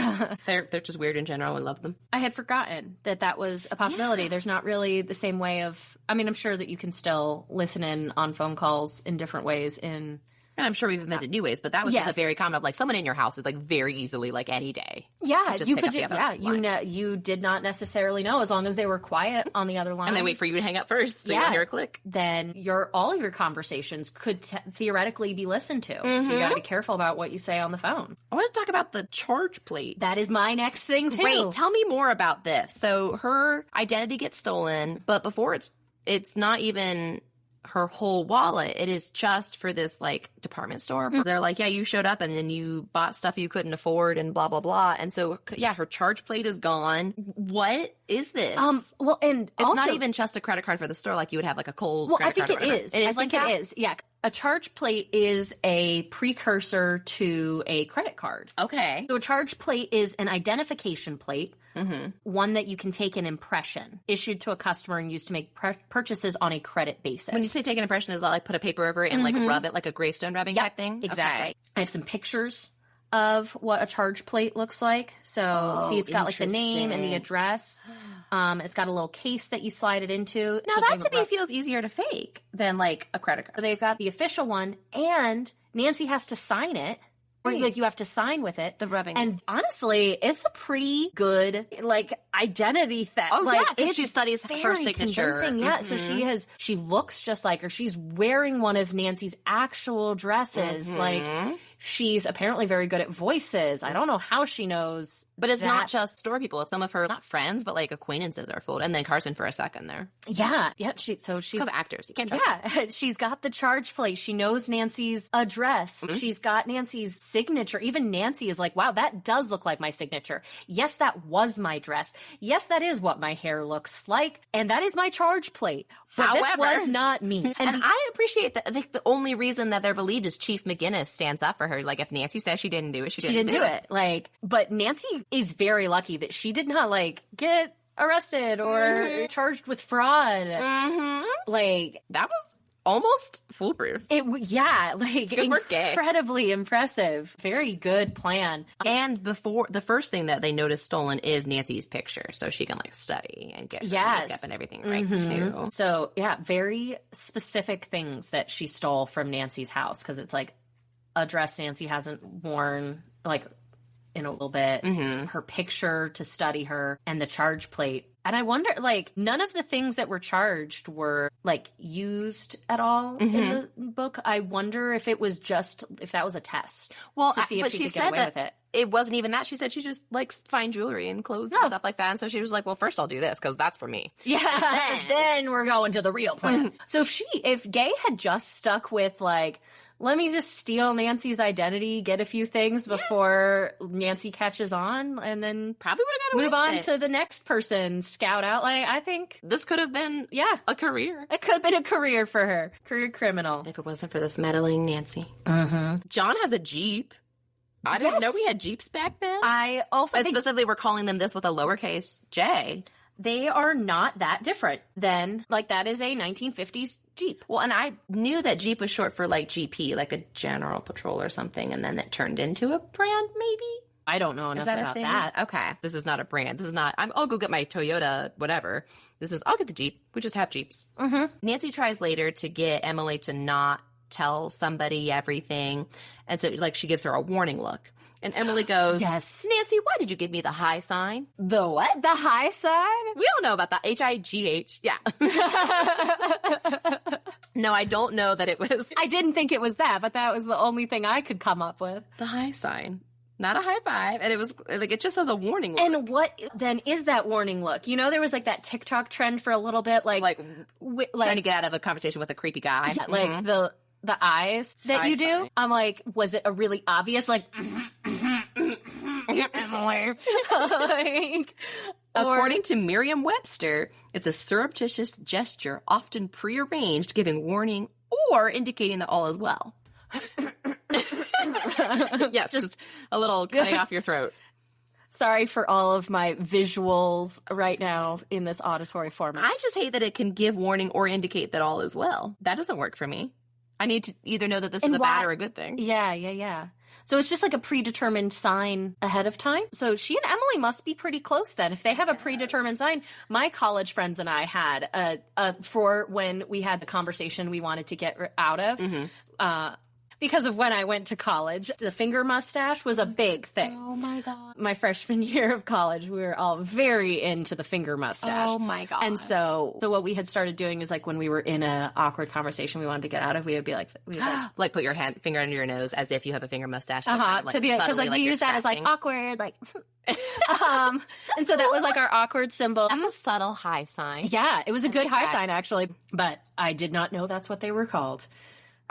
S1: They're just weird in general. I love them.
S2: I had forgotten that was a possibility. There's not really the same way of, I mean, I'm sure that you can still listen in on phone calls in different ways in...
S1: And I'm sure we've invented new ways, but that was just a very common of like someone in your house is like very easily like any day.
S2: Yeah, you could. You did not necessarily know as long as they were quiet on the other line,
S1: and they wait for you to hang up first, so you don't hear a click.
S2: Then all of your conversations could theoretically be listened to. So you got to be careful about what you say on the phone.
S1: I want to talk about the charge plate.
S2: That is my next thing too.
S1: Great, tell me more about this. So her identity gets stolen, but before it's not even her whole wallet. It is just for this like department store. They're like, yeah, you showed up and then you bought stuff you couldn't afford and blah, blah, blah. And so, yeah, her charge plate is gone. What is this?
S2: Well, and
S1: it's
S2: also,
S1: not even just a credit card for the store like you would have like a Kohl's credit card.
S2: I think it is.
S1: It is
S2: like it is. Yeah. A charge plate is a precursor to a credit card.
S1: Okay.
S2: So a charge plate is an identification plate, one that you can take an impression, issued to a customer and used to make purchases on a credit basis.
S1: When you say take an impression, is that like put a paper over it and like rub it like a gravestone rubbing type thing?
S2: Exactly.
S1: Okay.
S2: I have some pictures of what a charge plate looks like. So see, it's got like the name and the address. It's got a little case that you slide it into.
S1: Now that to me feels easier to fake than like a credit card.
S2: They've got the official one, and Nancy has to sign it. Or like you have to sign with it.
S1: The rubbing.
S2: And honestly, it's a pretty good like identity theft.
S1: Oh,
S2: like,
S1: yeah, because she studies her signature.
S2: Convincing. Yeah, so she looks just like her. She's wearing one of Nancy's actual dresses. Like she's apparently very good at voices. I don't know how she knows.
S1: But it's not just store people. It's some of her, not friends, but like acquaintances are fooled. And then Carson for a second there.
S2: Yeah. Yeah. She's
S1: because actors. You can't trust them.
S2: She's got the charge plate. She knows Nancy's address. She's got Nancy's signature. Even Nancy is like, wow, that does look like my signature. Yes, that was my dress. Yes, that is what my hair looks like. And that is my charge plate. But
S1: However,
S2: this was not me.
S1: And I appreciate that. I think the only reason that they're believed is Chief McGinnis stands up for her. Like, if Nancy says she didn't do it, she didn't do it.
S2: Like, but Nancy is very lucky that she did not, like, get arrested or charged with fraud. Like,
S1: that was almost foolproof.
S2: Good work, incredibly impressive. Very good plan.
S1: And before the first thing that they notice stolen is Nancy's picture, so she can like study and get her makeup and everything right too.
S2: So yeah, very specific things that she stole from Nancy's house because it's like a dress Nancy hasn't worn like in a little bit, her picture to study her, and the charge plate. And I wonder, like, none of the things that were charged were, like, used at all in the book. I wonder if it was just, if that was a test.
S1: Well,
S2: to see if she could get away with it.
S1: It wasn't even that. She said she just likes fine jewelry and clothes and stuff like that. And so she was like, well, first I'll do this because that's for me.
S2: Yeah. Then we're going to the real plan. So if Gay had just stuck with, like, let me just steal Nancy's identity, get a few things before Nancy catches on, and then
S1: probably would have got
S2: move on to the next person, scout out. Like, I think
S1: this could have been a career.
S2: It could have been a career for her. Career criminal.
S1: If it wasn't for this meddling Nancy. John has a Jeep. I didn't know we had Jeeps back then.
S2: I also think
S1: specifically we're calling them this with a lowercase J.
S2: They are not that different than, like, that is a 1950s Jeep.
S1: Well, and I knew that Jeep was short for, like, GP, like a General Patrol or something, and then it turned into a brand, maybe?
S2: I don't know enough about that.
S1: Okay. This is not a brand. This is not, I'll go get my Toyota, whatever. I'll get the Jeep. We just have Jeeps. Nancy tries later to get Emily to not tell somebody everything, and so, like, she gives her a warning look. And Emily goes,
S2: yes,
S1: Nancy, why did you give me the high sign?
S2: The what? The high sign?
S1: We all know about that. HIGH. Yeah. No, I don't know that it was.
S2: I didn't think it was that, but that was the only thing I could come up with.
S1: The high sign. Not a high five. And it was like, it just says a warning look.
S2: And what then is that warning look? You know, there was like that TikTok trend for a little bit, like
S1: trying to get out of a conversation with a creepy guy.
S2: Yeah, like the eyes that you do. Sign. I'm like, was it a really obvious, like, Emily?
S1: According to Merriam-Webster, it's a surreptitious gesture, often prearranged, giving warning or indicating that all is well. Yes, just a little cutting off your throat.
S2: Sorry for all of my visuals right now in this auditory format.
S1: I just hate that it can give warning or indicate that all is well. That doesn't work for me. I need to either know that this is a bad or a good thing.
S2: Yeah. So it's just like a predetermined sign ahead of time. So she and Emily must be pretty close then. If they have a predetermined sign, my college friends and I had for when we had the conversation we wanted to get out of. Because of when I went to college, the finger mustache was a big thing.
S1: Oh my God.
S2: My freshman year of college, we were all very into the finger mustache.
S1: Oh my God.
S2: And so what we had started doing is like when we were in an awkward conversation we wanted to get out of, we would be like,
S1: like put your finger under your nose as if you have a finger mustache.
S2: To be like, because like we use that as like awkward, like. And so that was like our awkward symbol.
S1: That's a subtle high sign.
S2: Yeah, it was a good high sign actually, but I did not know that's what they were called.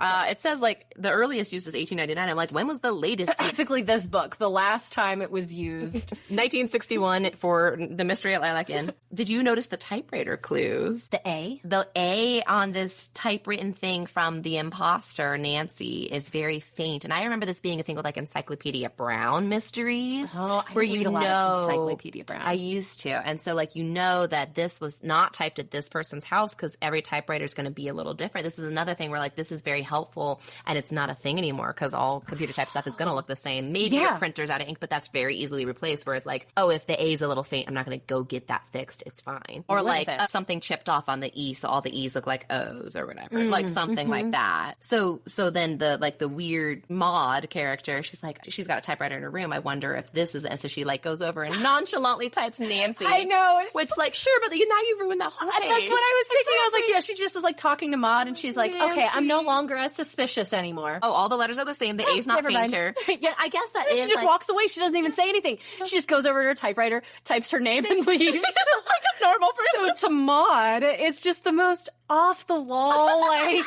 S1: It says, like, the earliest use is 1899. I'm like, when was the latest?
S2: Specifically this book. The last time it was used.
S1: 1961 for The Mystery at Lilac Inn. Did you notice the typewriter clues?
S2: The A?
S1: The A on this typewritten thing from the imposter, Nancy, is very faint. And I remember this being a thing with, like, Encyclopedia Brown mysteries.
S2: Oh, I
S1: where
S2: read a lot of Encyclopedia Brown.
S1: I used to. And so, like, you know that this was not typed at this person's house because every typewriter is going to be a little different. This is another thing where, like, this is very helpful, and it's not a thing anymore because all computer type stuff is going to look the same. Maybe your printer's out of ink, but that's very easily replaced where it's like, oh, if the A is a little faint, I'm not going to go get that fixed. It's fine. Or like something chipped off on the E, so all the E's look like O's or whatever. Like something like that. So then the weird Maud character, she's like, she's got a typewriter in her room. I wonder if this is it. And so she like goes over and nonchalantly types Nancy.
S2: I know.
S1: Which like, sure, but now you've ruined that whole page.
S2: That's what I was thinking. I was like, yeah, she just is like talking to Maud and she's like, Nancy. Okay, I'm no longer as suspicious anymore.
S1: Oh, all the letters are the same. The A's not fainter.
S2: Yeah, I guess that is. She just walks away. She doesn't even say anything. She just goes over to her typewriter, types her name, and leaves. Like a normal person. So to Maud, it's just the most off the wall, like,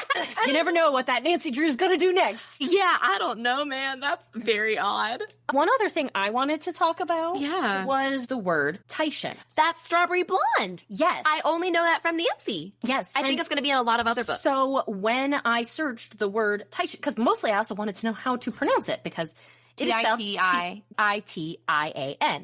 S2: you never know what that Nancy Drew's gonna do next.
S1: Yeah, I don't know, man. That's very odd.
S2: One other thing I wanted to talk about was the word Titian.
S1: That's Strawberry Blonde.
S2: Yes.
S1: I only know that from Nancy.
S2: Yes.
S1: I think it's going to be in a lot of other books.
S2: So when I searched the word Titian, because mostly I also wanted to know how to pronounce it, because it is spelled Titian.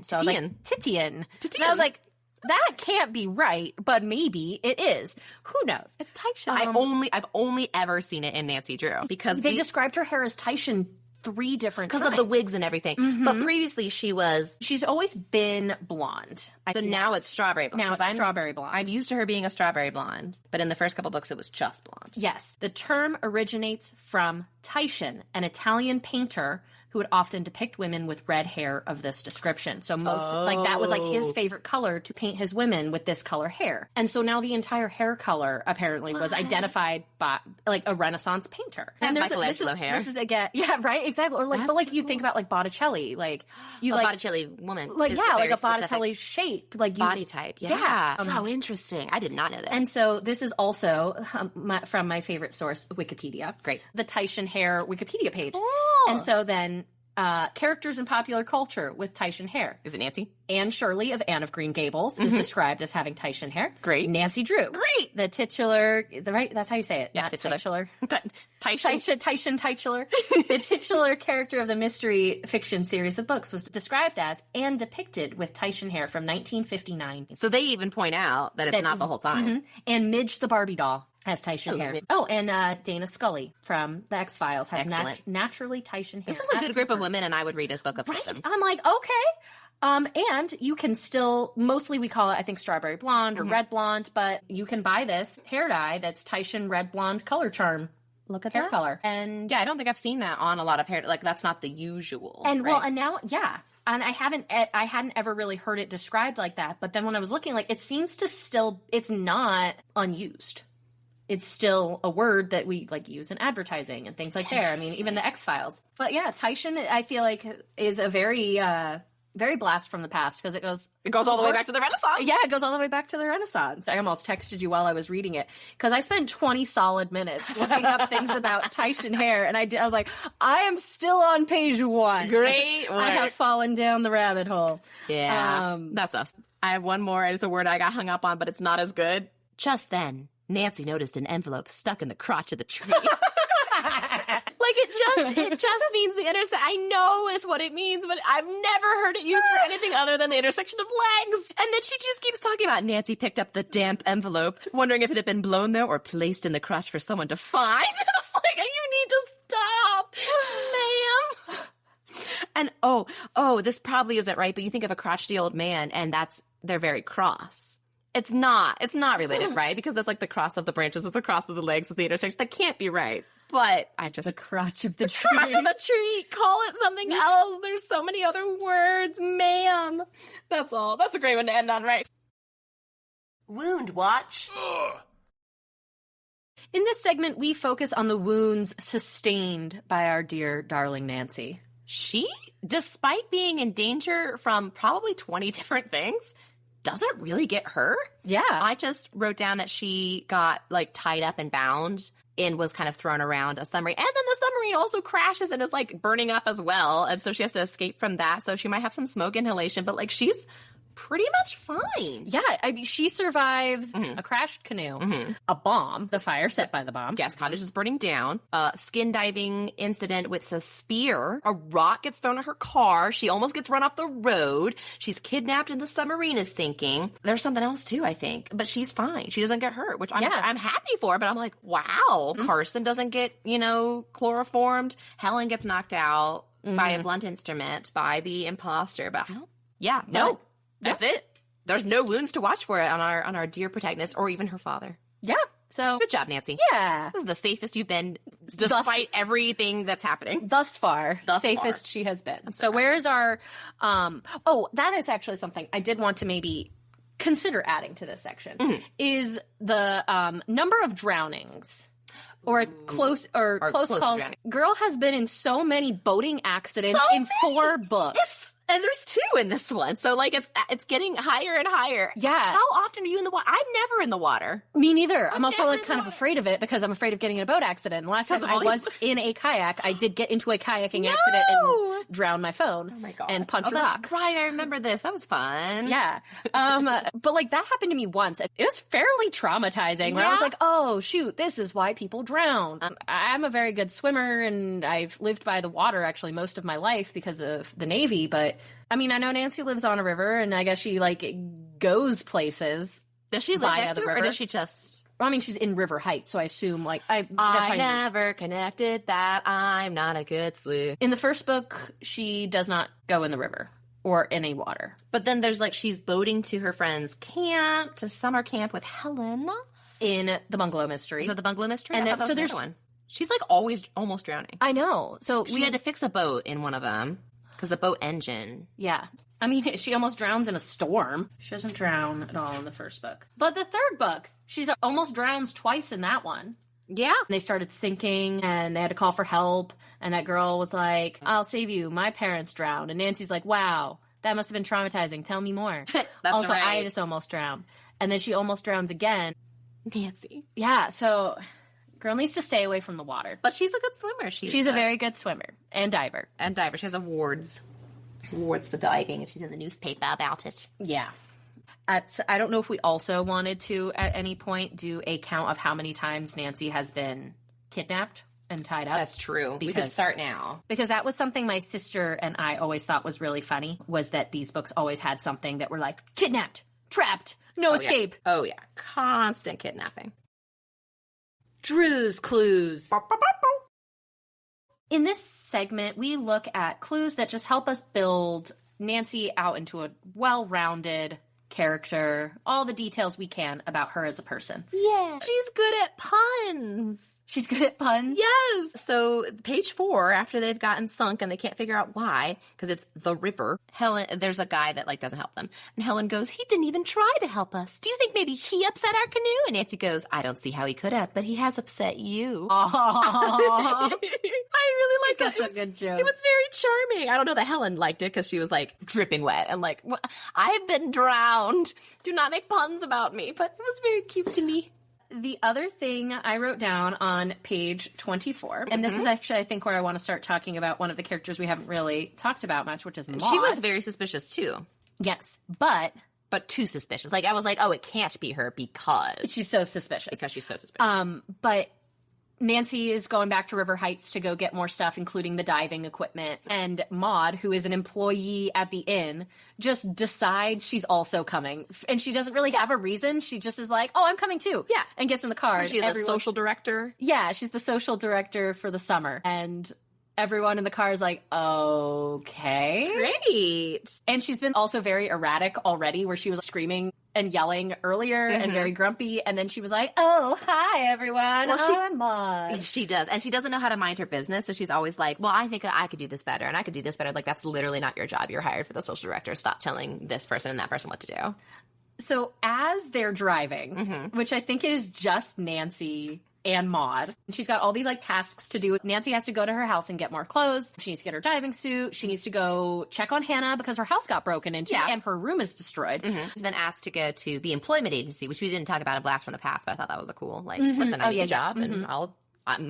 S2: So I was like, Titian. And I was like, that can't be right, but maybe it is. Who knows?
S1: It's Titian. I've only ever seen it in Nancy Drew because
S2: they described her hair as Titian 3 different times.
S1: Because of the wigs and everything. Mm-hmm. But previously she's
S2: always been blonde.
S1: So now it's strawberry blonde.
S2: Now it's strawberry blonde.
S1: I've used to her being a strawberry blonde, but in the first couple books it was just blonde.
S2: Yes. The term originates from Titian, an Italian painter who would often depict women with red hair of this description. So like that was like his favorite color, to paint his women with this color hair. And so now the entire hair color apparently was identified by like a Renaissance painter.
S1: And there's Michelangelo hair.
S2: This is again, yeah, right, exactly. Or like, but like you think about like Botticelli, like you like
S1: Botticelli woman,
S2: like like a Botticelli shape, like
S1: body type. Yeah. So interesting. I did not know that.
S2: And so this is also from my favorite source, Wikipedia.
S1: Great.
S2: The Titian hair Wikipedia page.
S1: Oh.
S2: And so then characters in popular culture with Titian hair.
S1: Is it Nancy?
S2: Anne Shirley of Anne of Green Gables is described as having Titian hair.
S1: Great.
S2: Nancy Drew.
S1: Great.
S2: The titular, right? That's how you say it.
S1: Yeah,
S2: not
S1: titular.
S2: Titian titular. The titular character of the mystery fiction series of books was described as and depicted with Titian hair from 1959.
S1: So they even point out that it's not the whole time.
S2: Mm-hmm. And Midge the Barbie doll has Titian hair. Oh, and Dana Scully from The X-Files has naturally Titian hair.
S1: This is a good group of women, and I would read a book of them.
S2: I'm like, okay. And you can still, mostly we call it, I think, strawberry blonde or red blonde, but you can buy this hair dye that's Titian red blonde color charm.
S1: Look at
S2: hair color. And
S1: yeah, I don't think I've seen that on a lot of hair. Like, that's not the usual.
S2: And
S1: right?
S2: well, and now, yeah. And I hadn't ever really heard it described like that. But then when I was looking, like, it seems to still, it's not unused. It's still a word that we like use in advertising and things like that. I mean, even the X-Files. But yeah, Titian, I feel like, is a very, very blast from the past because it goes
S1: all the way back to the Renaissance.
S2: Yeah, it goes all the way back to the Renaissance. I almost texted you while I was reading it because I spent 20 solid minutes looking up things about Titian hair, and I was like, I am still on page 1.
S1: Great work.
S2: I have fallen down the rabbit hole.
S1: Yeah, that's us. I have one more, and it's a word I got hung up on, but it's not as good. Just then, Nancy noticed an envelope stuck in the crotch of the tree. it just means the intersection. I know it's what it means, but I've never heard it used for anything other than the intersection of legs. And then she just keeps talking about Nancy picked up the damp envelope, wondering if it had been blown there or placed in the crotch for someone to find. It's like, you need to stop, ma'am. And this probably isn't right, but you think of a crotchety old man, and they're very cross. It's not related, right? Because that's like the cross of the branches, it's the cross of the legs, it's the intersection. That can't be right. But
S2: the crotch of the tree.
S1: Crotch of the tree. Call it something else. There's so many other words, ma'am. That's all. That's a great one to end on, right?
S3: Wound watch.
S2: In this segment, we focus on the wounds sustained by our dear, darling Nancy.
S1: She, despite being in danger from probably 20 different things, doesn't really get hurt.
S2: Yeah.
S1: I just wrote down that she got, like, tied up and bound and was kind of thrown around a submarine. And then the submarine also crashes and is, like, burning up as well. And so she has to escape from that. So she might have some smoke inhalation. But, like, she's pretty much fine.
S2: Yeah, I mean, she survives a crashed canoe, a bomb, the fire set by the bomb.
S1: Gas cottage is burning down. A skin diving incident with a spear. A rock gets thrown at her car. She almost gets run off the road. She's kidnapped and the submarine is sinking. There's something else too, I think. But she's fine. She doesn't get hurt, which I'm happy for. But I'm like, wow. Carson doesn't get, chloroformed. Helen gets knocked out by a blunt instrument by the imposter. But no. That's it. There's no wounds to watch for it on our dear protagonist or even her father.
S2: Yeah. So
S1: good job, Nancy.
S2: Yeah.
S1: This is the safest you've been despite everything that's happening.
S2: Thus far. Safest she has been. So where's our that is actually something I did want to maybe consider adding to this section is the number of drownings. Or close calls.
S1: Drowning.
S2: Girl has been in so many boating accidents in 4 books.
S1: Yes. And there's 2 in this one. So, like, it's getting higher and higher.
S2: Yeah.
S1: How often are you in the water? I'm never in the water.
S2: Me neither. I'm also, like, kind of afraid of it because I'm afraid of getting in a boat accident. And last time I was in a kayak, I did get into a kayaking accident and drown my phone. Oh, my God. And punch a rock.
S1: That's right. I remember this. That was fun.
S2: Yeah. But, like, that happened to me once. It was fairly traumatizing where I was like, oh, shoot, this is why people drown. I'm a very good swimmer, and I've lived by the water, actually, most of my life because of the Navy, but I mean, I know Nancy lives on a river, and I guess she, like, goes places.
S1: Does she live next to her, or does she just...
S2: Well, I mean, she's in River Heights, so I assume, like... I
S1: never connected that I'm not a good sleuth.
S2: In the first book, she does not go in the river or any water.
S1: But then there's, like, she's boating to her friend's camp, to summer camp with Helen.
S2: In the Bungalow Mystery.
S1: Is that the Bungalow Mystery?
S2: And then, so there's
S1: one. She's, like, always almost drowning.
S2: I know. So
S1: she had to fix a boat in one of them. Because the boat engine.
S2: Yeah. I mean, she almost drowns in a storm. She doesn't drown at all in the first book. But the third book, she's almost drowns twice in that one.
S1: Yeah.
S2: They started sinking, and they had to call for help. And that girl was like, I'll save you. My parents drowned. And Nancy's like, wow, that must have been traumatizing. Tell me more.
S1: That's
S2: also,
S1: right.
S2: I just almost drowned. And then she almost drowns again.
S1: Nancy.
S2: Yeah, so... Girl needs to stay away from the water.
S1: But she's a good swimmer.
S2: She's a very good swimmer. And diver.
S1: She has awards. Awards for diving, and she's in the newspaper about it.
S2: Yeah. I don't know if we also wanted to, at any point, do a count of how many times Nancy has been kidnapped and tied up.
S1: That's true. We could start now.
S2: Because that was something my sister and I always thought was really funny, was that these books always had something that were like, kidnapped, trapped, no escape.
S1: Yeah. Oh, yeah. Constant kidnapping.
S2: Drew's Clues. In this segment, we look at clues that just help us build Nancy out into a well-rounded character, all the details we can about her as a person.
S1: Yeah. She's good at puns.
S2: She's good at puns?
S1: Yes. So page 4, after they've gotten sunk and they can't figure out why, because it's the river, there's a guy that, like, doesn't help them. And Helen goes, he didn't even try to help us. Do you think maybe he upset our canoe? And Nancy goes, I don't see how he could have, but he has upset you. I really like that.
S2: That's a good joke.
S1: It was very charming. I don't know that Helen liked it because she was, like, dripping wet and like, I've been drowned. Do not make puns about me. But it was very cute to me.
S2: The other thing I wrote down on page 24, and this is actually, I think, where I want to start talking about one of the characters we haven't really talked about much, which is Maud.
S1: She was very suspicious, too.
S2: Yes, but
S1: too suspicious. Like, I was like, oh, it can't be her because...
S2: she's so suspicious.
S1: Because she's so suspicious.
S2: But Nancy is going back to River Heights to go get more stuff, including the diving equipment. And Maude, who is an employee at the inn, just decides she's also coming. And she doesn't really have a reason. She just is like, oh, I'm coming too.
S1: Yeah.
S2: And gets in the car.
S1: She's the social director.
S2: Yeah, she's the social director for the summer. And everyone in the car is like, okay.
S1: Great.
S2: And she's been also very erratic already, where she was screaming and yelling earlier and very grumpy. And then she was like, oh, hi, everyone. I'm Maude.
S1: She does. And she doesn't know how to mind her business. So she's always like, well, I think I could do this better and I could do this better. Like, that's literally not your job. You're hired for the social director. Stop telling this person and that person what to do.
S2: So as they're driving, which I think is just Nancy and Maude, she's got all these like tasks to do. Nancy has to go to her house and get more clothes. She needs to get her diving suit. She needs to go check on Hannah because her house got broken into and her room is destroyed.
S1: She's been asked to go to the employment agency, which we didn't talk about a blast from the past, but I thought that was a cool, like, listen, I need a job and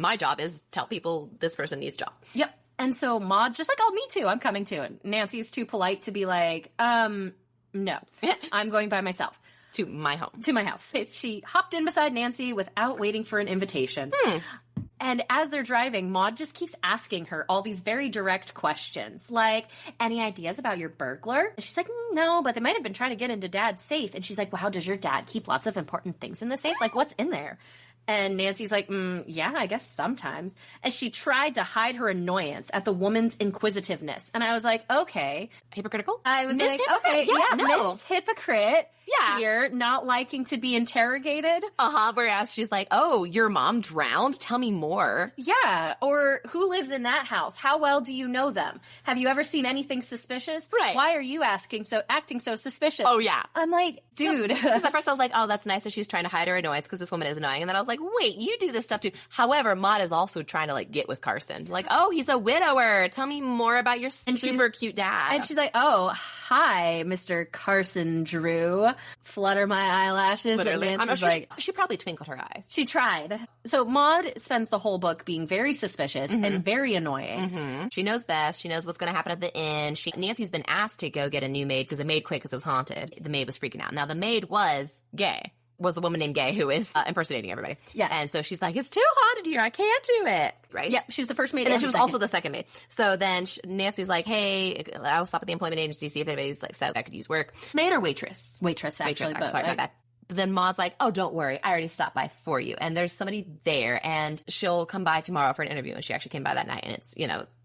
S1: my job is tell people this person needs a job.
S2: Yep. And so Maude's just like, oh, me too. I'm coming too. And Nancy's too polite to be like, no, I'm going by myself.
S1: To my home.
S2: To my house. She hopped in beside Nancy without waiting for an invitation. And as they're driving, Maude just keeps asking her all these very direct questions, like, any ideas about your burglar? And she's like, no, but they might have been trying to get into Dad's safe. And she's like, well, how does your dad keep lots of important things in the safe? Like, what's in there? And Nancy's like, yeah, I guess sometimes. And she tried to hide her annoyance at the woman's inquisitiveness. And I was like, okay.
S1: Hypocritical?
S2: I was
S1: Miss
S2: like,
S1: Hypocrite.
S2: okay,
S1: Yeah, no.
S2: Miss Hypocrite here, not liking to be interrogated.
S1: Whereas she's like, oh, your mom drowned? Tell me more.
S2: Yeah, or who lives in that house? How well do you know them? Have you ever seen anything suspicious?
S1: Right.
S2: Why are you acting so suspicious?
S1: Oh, yeah.
S2: I'm like, dude.
S1: Because at first I was like, oh, that's nice that she's trying to hide her annoyance because this woman is annoying. And then I was like, wait, you do this stuff too. However, Maude is also trying to like get with Carson. Like, oh, he's a widower. Tell me more about your super cute dad.
S2: And she's like, oh, hi, Mr. Carson Drew. Flutter my eyelashes.
S1: Literally.
S2: And
S1: I'm
S2: Nancy's
S1: sure
S2: like,
S1: she probably twinkled her eyes.
S2: She tried. So Maude spends the whole book being very suspicious and very annoying.
S1: She knows best. She knows what's going to happen at the inn. Nancy's been asked to go get a new maid because the maid quit because it was haunted. The maid was freaking out. Now, the maid was gay. Was the woman named Gay who is impersonating everybody.
S2: Yes.
S1: And so she's like, it's too haunted here. I can't do it. Right?
S2: Yep. She was the first maid.
S1: And then she was also the second maid. So then Nancy's like, hey, I'll stop at the employment agency, see if anybody's like says I could use work. Maid or waitress?
S2: Waitress, actually.
S1: Waitress, sorry, my bad. But then Maude's like, oh, don't worry. I already stopped by for you. And there's somebody there and she'll come by tomorrow for an interview. And she actually came by that night. And it's,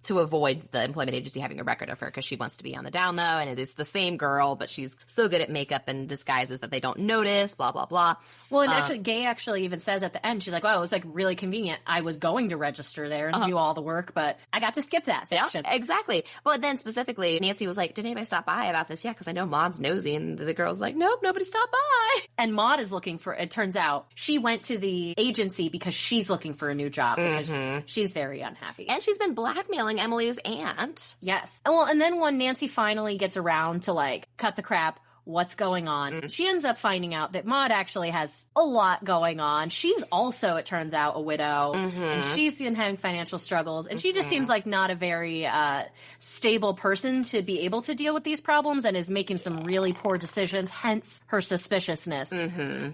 S1: to avoid the employment agency having a record of her because she wants to be on the down low. And it is the same girl, but she's so good at makeup and disguises that they don't notice, blah, blah, blah.
S2: Well, and actually, Gay actually even says at the end, she's like, wow, it was like really convenient. I was going to register there and do all the work, but I got to skip that section.
S1: Yeah, exactly. But then specifically, Nancy was like, did anybody stop by about this? Yeah, because I know Maude's nosy. And the girl's like, nope, nobody stopped by.
S2: And Maude is looking for, it turns out, she went to the agency because she's looking for a new job because she's very unhappy.
S1: And she's been blackmailing Emily's aunt.
S2: Yes. Well, and then when Nancy finally gets around to like cut the crap, what's going on, she ends up finding out that Maude actually has a lot going on. She's also, it turns out, a widow. And she's been having financial struggles. And she just seems like not a very stable person to be able to deal with these problems and is making some really poor decisions, hence her suspiciousness.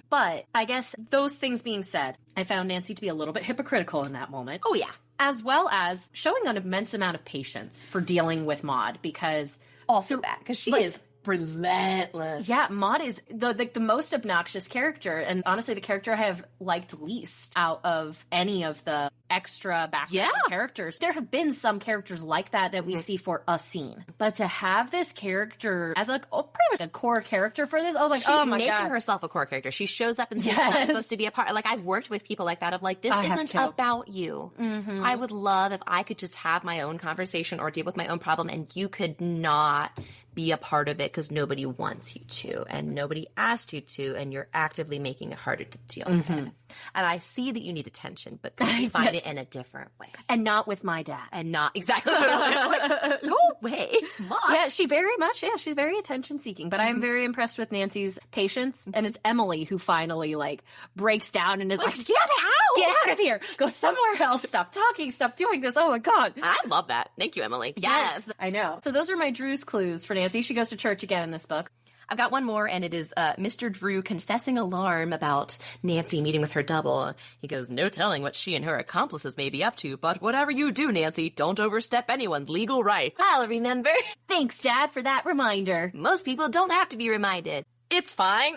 S2: But I guess those things being said, I found Nancy to be a little bit hypocritical in that moment.
S1: Oh, yeah.
S2: As well as showing an immense amount of patience for dealing with Maude because...
S1: Also that, because she is relentless.
S2: Yeah, Maude is the most obnoxious character, and honestly, the character I have liked least out of any of the extra background characters. There have been some characters like that we see for a scene, but to have this character as like pretty much a core character for this, I was like,
S1: she's
S2: oh my
S1: making
S2: God.
S1: herself a core character. She shows up and she's not supposed to be a part. Like I've worked with people like that of like, this isn't about you. I would love if I could just have my own conversation or deal with my own problem, and you could not be a part of it because nobody wants you to and nobody asked you to, and you're actively making it harder to deal with it. And I see that you need attention, but could you find it in a different way?
S2: And not with my dad.
S1: And not exactly. Like, go away. Mom.
S2: Yeah, she's very attention seeking, but I'm very impressed with Nancy's patience. And it's Emily who finally like breaks down and is like, get out of here, go somewhere else, stop talking, stop doing this. Oh my God.
S1: I love that. Thank you, Emily. Yes.
S2: I know. So those are my Drew's clues for Nancy. She goes to church again in this book.
S1: I've got one more, and it is Mr. Drew confessing alarm about Nancy meeting with her double. He goes, no telling what she and her accomplices may be up to, but whatever you do, Nancy, don't overstep anyone's legal rights.
S2: I'll remember. Thanks, Dad, for that reminder.
S1: Most people don't have to be reminded. It's fine.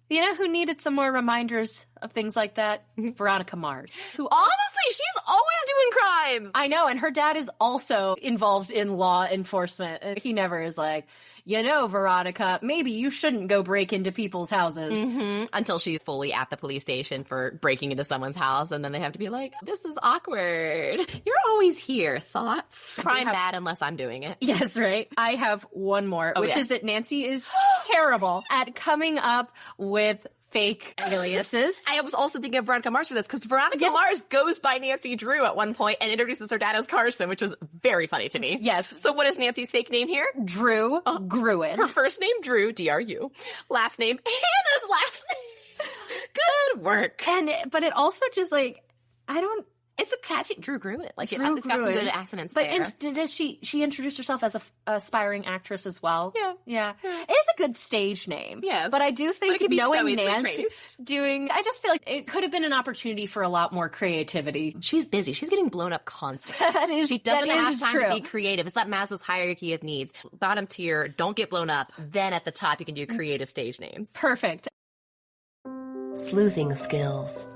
S2: You know who needed some more reminders of things like that? Veronica Mars. Who
S1: Honestly, she's always doing crimes.
S2: I know, and her dad is also involved in law enforcement. And he never is like, you know, Veronica, maybe you shouldn't go break into people's houses.
S1: Until she's fully at the police station for breaking into someone's house, and then they have to be like, this is awkward. You're always here. Thoughts? Crime bad unless I'm doing it.
S2: Yes, right. I have one more, which is that Nancy is terrible at coming up with fake aliases.
S1: I was also thinking of Veronica Mars for this, because Veronica Mars goes by Nancy Drew at one point and introduces her dad as Carson, which was very funny to me.
S2: Yes.
S1: So what is Nancy's fake name here?
S2: Drew Gruen.
S1: Her first name, Drew, D-R-U. Last name, Hannah's last name. Good work.
S2: But it also just like,
S1: It's a catchy Drew Gruen. Like, it's
S2: Drew
S1: got some
S2: Gruen.
S1: good assonance
S2: But
S1: there.
S2: does she introduced herself as a aspiring actress as well?
S1: Yeah.
S2: It is a good stage name.
S1: Yes.
S2: But I do
S1: But
S2: think
S1: it could be so
S2: knowing
S1: easily
S2: Nancy
S1: traced.
S2: I just feel like it could have been an opportunity for a lot more creativity.
S1: She's busy. She's getting blown up constantly. She doesn't have time to be creative. It's that Maslow's hierarchy of needs. Bottom tier, don't get blown up. Then at the top, you can do creative stage names.
S2: Perfect.
S3: Sleuthing skills.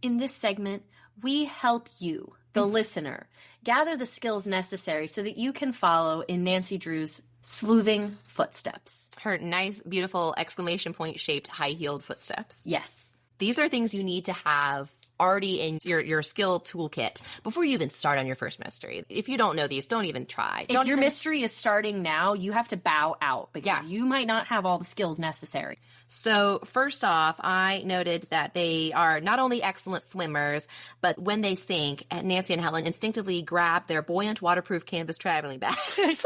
S2: In this segment, we help you, the listener, gather the skills necessary so that you can follow in Nancy Drew's sleuthing footsteps.
S1: Her nice, beautiful exclamation point shaped high-heeled footsteps.
S2: Yes.
S1: These are things you need to have already in your skill toolkit before you even start on your first mystery. If you don't know these, don't even try.
S2: If your mystery is starting now, you have to bow out because you might not have all the skills necessary.
S1: So first off, I noted that they are not only excellent swimmers, but when they sink, Nancy and Helen instinctively grab their buoyant waterproof canvas traveling bags.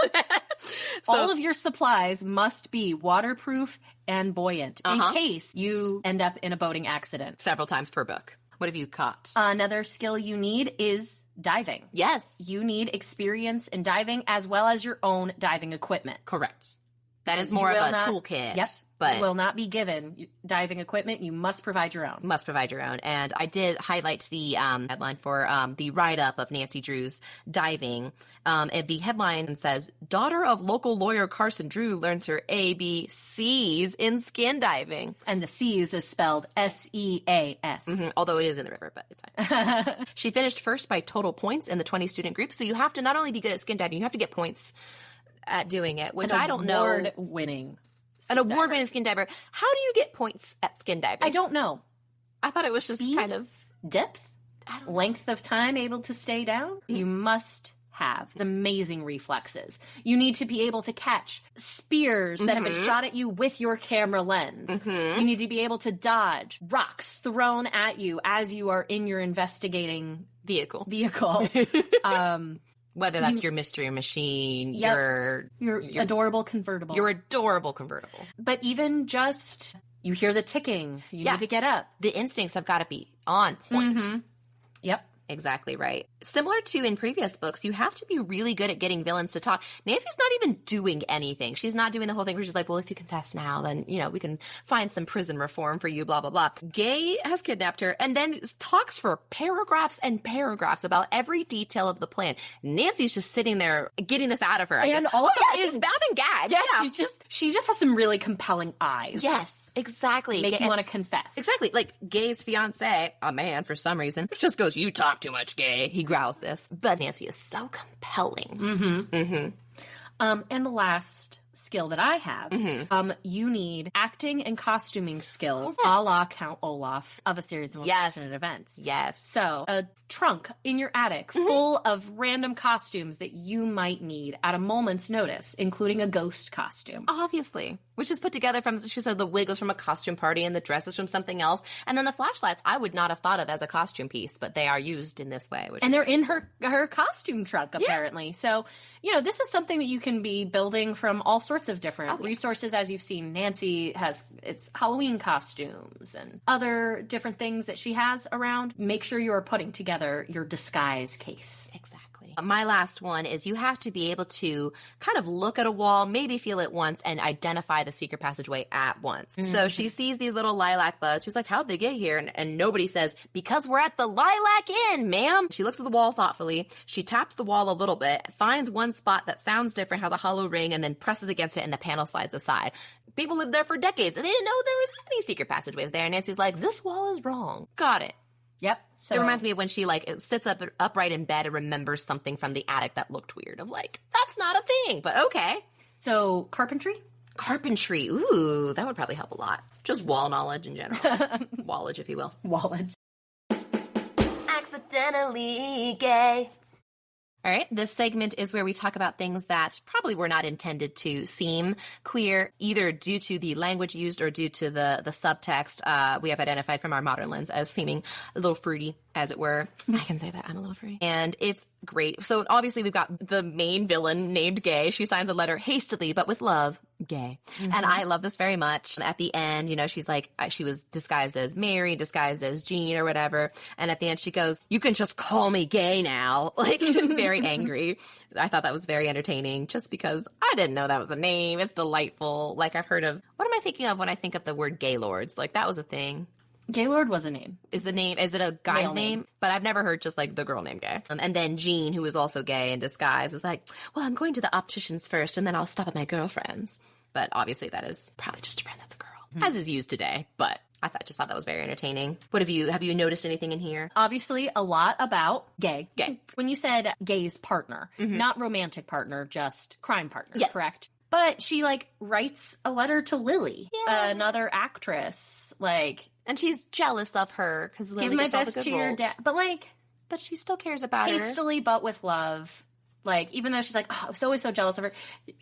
S2: All of your supplies must be waterproof and buoyant in case you end up in a boating accident.
S1: Several times per book. What have you caught?
S2: Another skill you need is diving.
S1: Yes.
S2: You need experience in diving as well as your own diving equipment.
S1: Correct. That is more of a toolkit.
S2: Yep.
S1: But
S2: you will not be given diving equipment. You must provide your own.
S1: Must provide your own. And I did highlight the headline for the write-up of Nancy Drew's diving. And the headline says, daughter of local lawyer Carson Drew learns her ABCs in skin diving.
S2: And the C's is spelled S-E-A-S.
S1: Although it is in the river, but it's fine. She finished first by total points in the 20-student group. So you have to not only be good at skin diving, you have to get points at doing it, which I don't know.
S2: Award-winning.
S1: An award-winning skin diver. How do you get points at skin diving?
S2: I don't know.
S1: I thought it was just kind of
S2: depth, length of time able to stay down. You must have amazing reflexes. You need to be able to catch spears that have been shot at you with your camera lens. You need to be able to dodge rocks thrown at you as you are in your investigating
S1: vehicle. Whether that's your mystery machine, your
S2: adorable convertible.
S1: Your adorable convertible.
S2: But even just, you hear the ticking, you need to get up.
S1: The instincts have got to be on point.
S2: Yep.
S1: Exactly right. Similar to in previous books, you have to be really good at getting villains to talk. Nancy's not even doing anything. She's not doing the whole thing where she's like, well, if you confess now, then, we can find some prison reform for you, blah, blah, blah. Gay has kidnapped her and then talks for paragraphs and paragraphs about every detail of the plan. Nancy's just sitting there getting this out of her.
S2: And also
S1: she's bound and gagged.
S2: Yes, she just has some really compelling eyes.
S1: Yes, exactly.
S2: Make you want to confess.
S1: Exactly. Like Gay's fiance, a man for some reason, just goes, you talk too much, Gay. He growls this. But Nancy is so compelling.
S2: And the last skill that I have, you need acting and costuming skills a la Count Olaf of a series of unfortunate events.
S1: Yes.
S2: So a trunk in your attic full of random costumes that you might need at a moment's notice, including a ghost costume.
S1: Obviously. Which is put together from, she said the wig was from a costume party and the dress is from something else. And then the flashlights I would not have thought of as a costume piece, but they are used in this way.
S2: And they're in her costume trunk, apparently. Yeah. So, this is something that you can be building from all sorts of different resources. As you've seen, Nancy has its Halloween costumes and other different things that she has around. Make sure you are putting together your disguise case.
S1: Exactly. My last one is you have to be able to kind of look at a wall, maybe feel it once, and identify the secret passageway at once. So she sees these little lilac buds. She's like, how'd they get here? And nobody says, because we're at the Lilac Inn, ma'am. She looks at the wall thoughtfully. She taps the wall a little bit, finds one spot that sounds different, has a hollow ring, and then presses against it, and the panel slides aside. People lived there for decades, and they didn't know there was any secret passageways there. And Nancy's like, this wall is wrong. Got it.
S2: Yep. So
S1: it reminds me of when she sits upright in bed and remembers something from the attic that looked weird. Of like, that's not a thing, but okay.
S2: So carpentry?
S1: Carpentry. Ooh, that would probably help a lot. Just wall knowledge in general. Wallage, if you will.
S2: Wallage.
S3: Accidentally gay.
S1: All right, this segment is where we talk about things that probably were not intended to seem queer, either due to the language used or due to the subtext we have identified from our modern lens as seeming a little fruity, as it were. I can say that, I'm a little fruity. And it's great. So obviously we've got the main villain named Gay. She signs a letter hastily, but with love. Gay. And I love this very much. At the end, you know, she's like, she was disguised as Mary, disguised as Jean or whatever. And at the end she goes, you can just call me Gay now. Like, very angry. I thought that was very entertaining just because I didn't know that was a name. It's delightful. Like, I've heard of, what am I thinking of when I think of the word Gaylords? Like, that was a thing.
S2: Gaylord was a name.
S1: Is it a guy's
S2: Male name?
S1: But I've never heard just like the girl named Gay. And then Jean, who is also gay in disguise, is like, well, I'm going to the opticians first and then I'll stop at my girlfriend's. But obviously that is probably just a friend that's a girl, as is used today. But I just thought that was very entertaining. Have you noticed anything in here?
S2: Obviously, a lot about Gay.
S1: Gay.
S2: When you said Gay's partner, not romantic partner, just crime partner,
S1: Yes.
S2: correct? But she, like, writes a letter to Lily, another actress, like...
S1: And she's jealous of her because Lily
S2: Give my
S1: gets all the
S2: best
S1: good
S2: to your
S1: roles.
S2: dad. But, like...
S1: But she still cares about her.
S2: Hastily, but with love. Like, even though she's like, oh, I was always so jealous of her,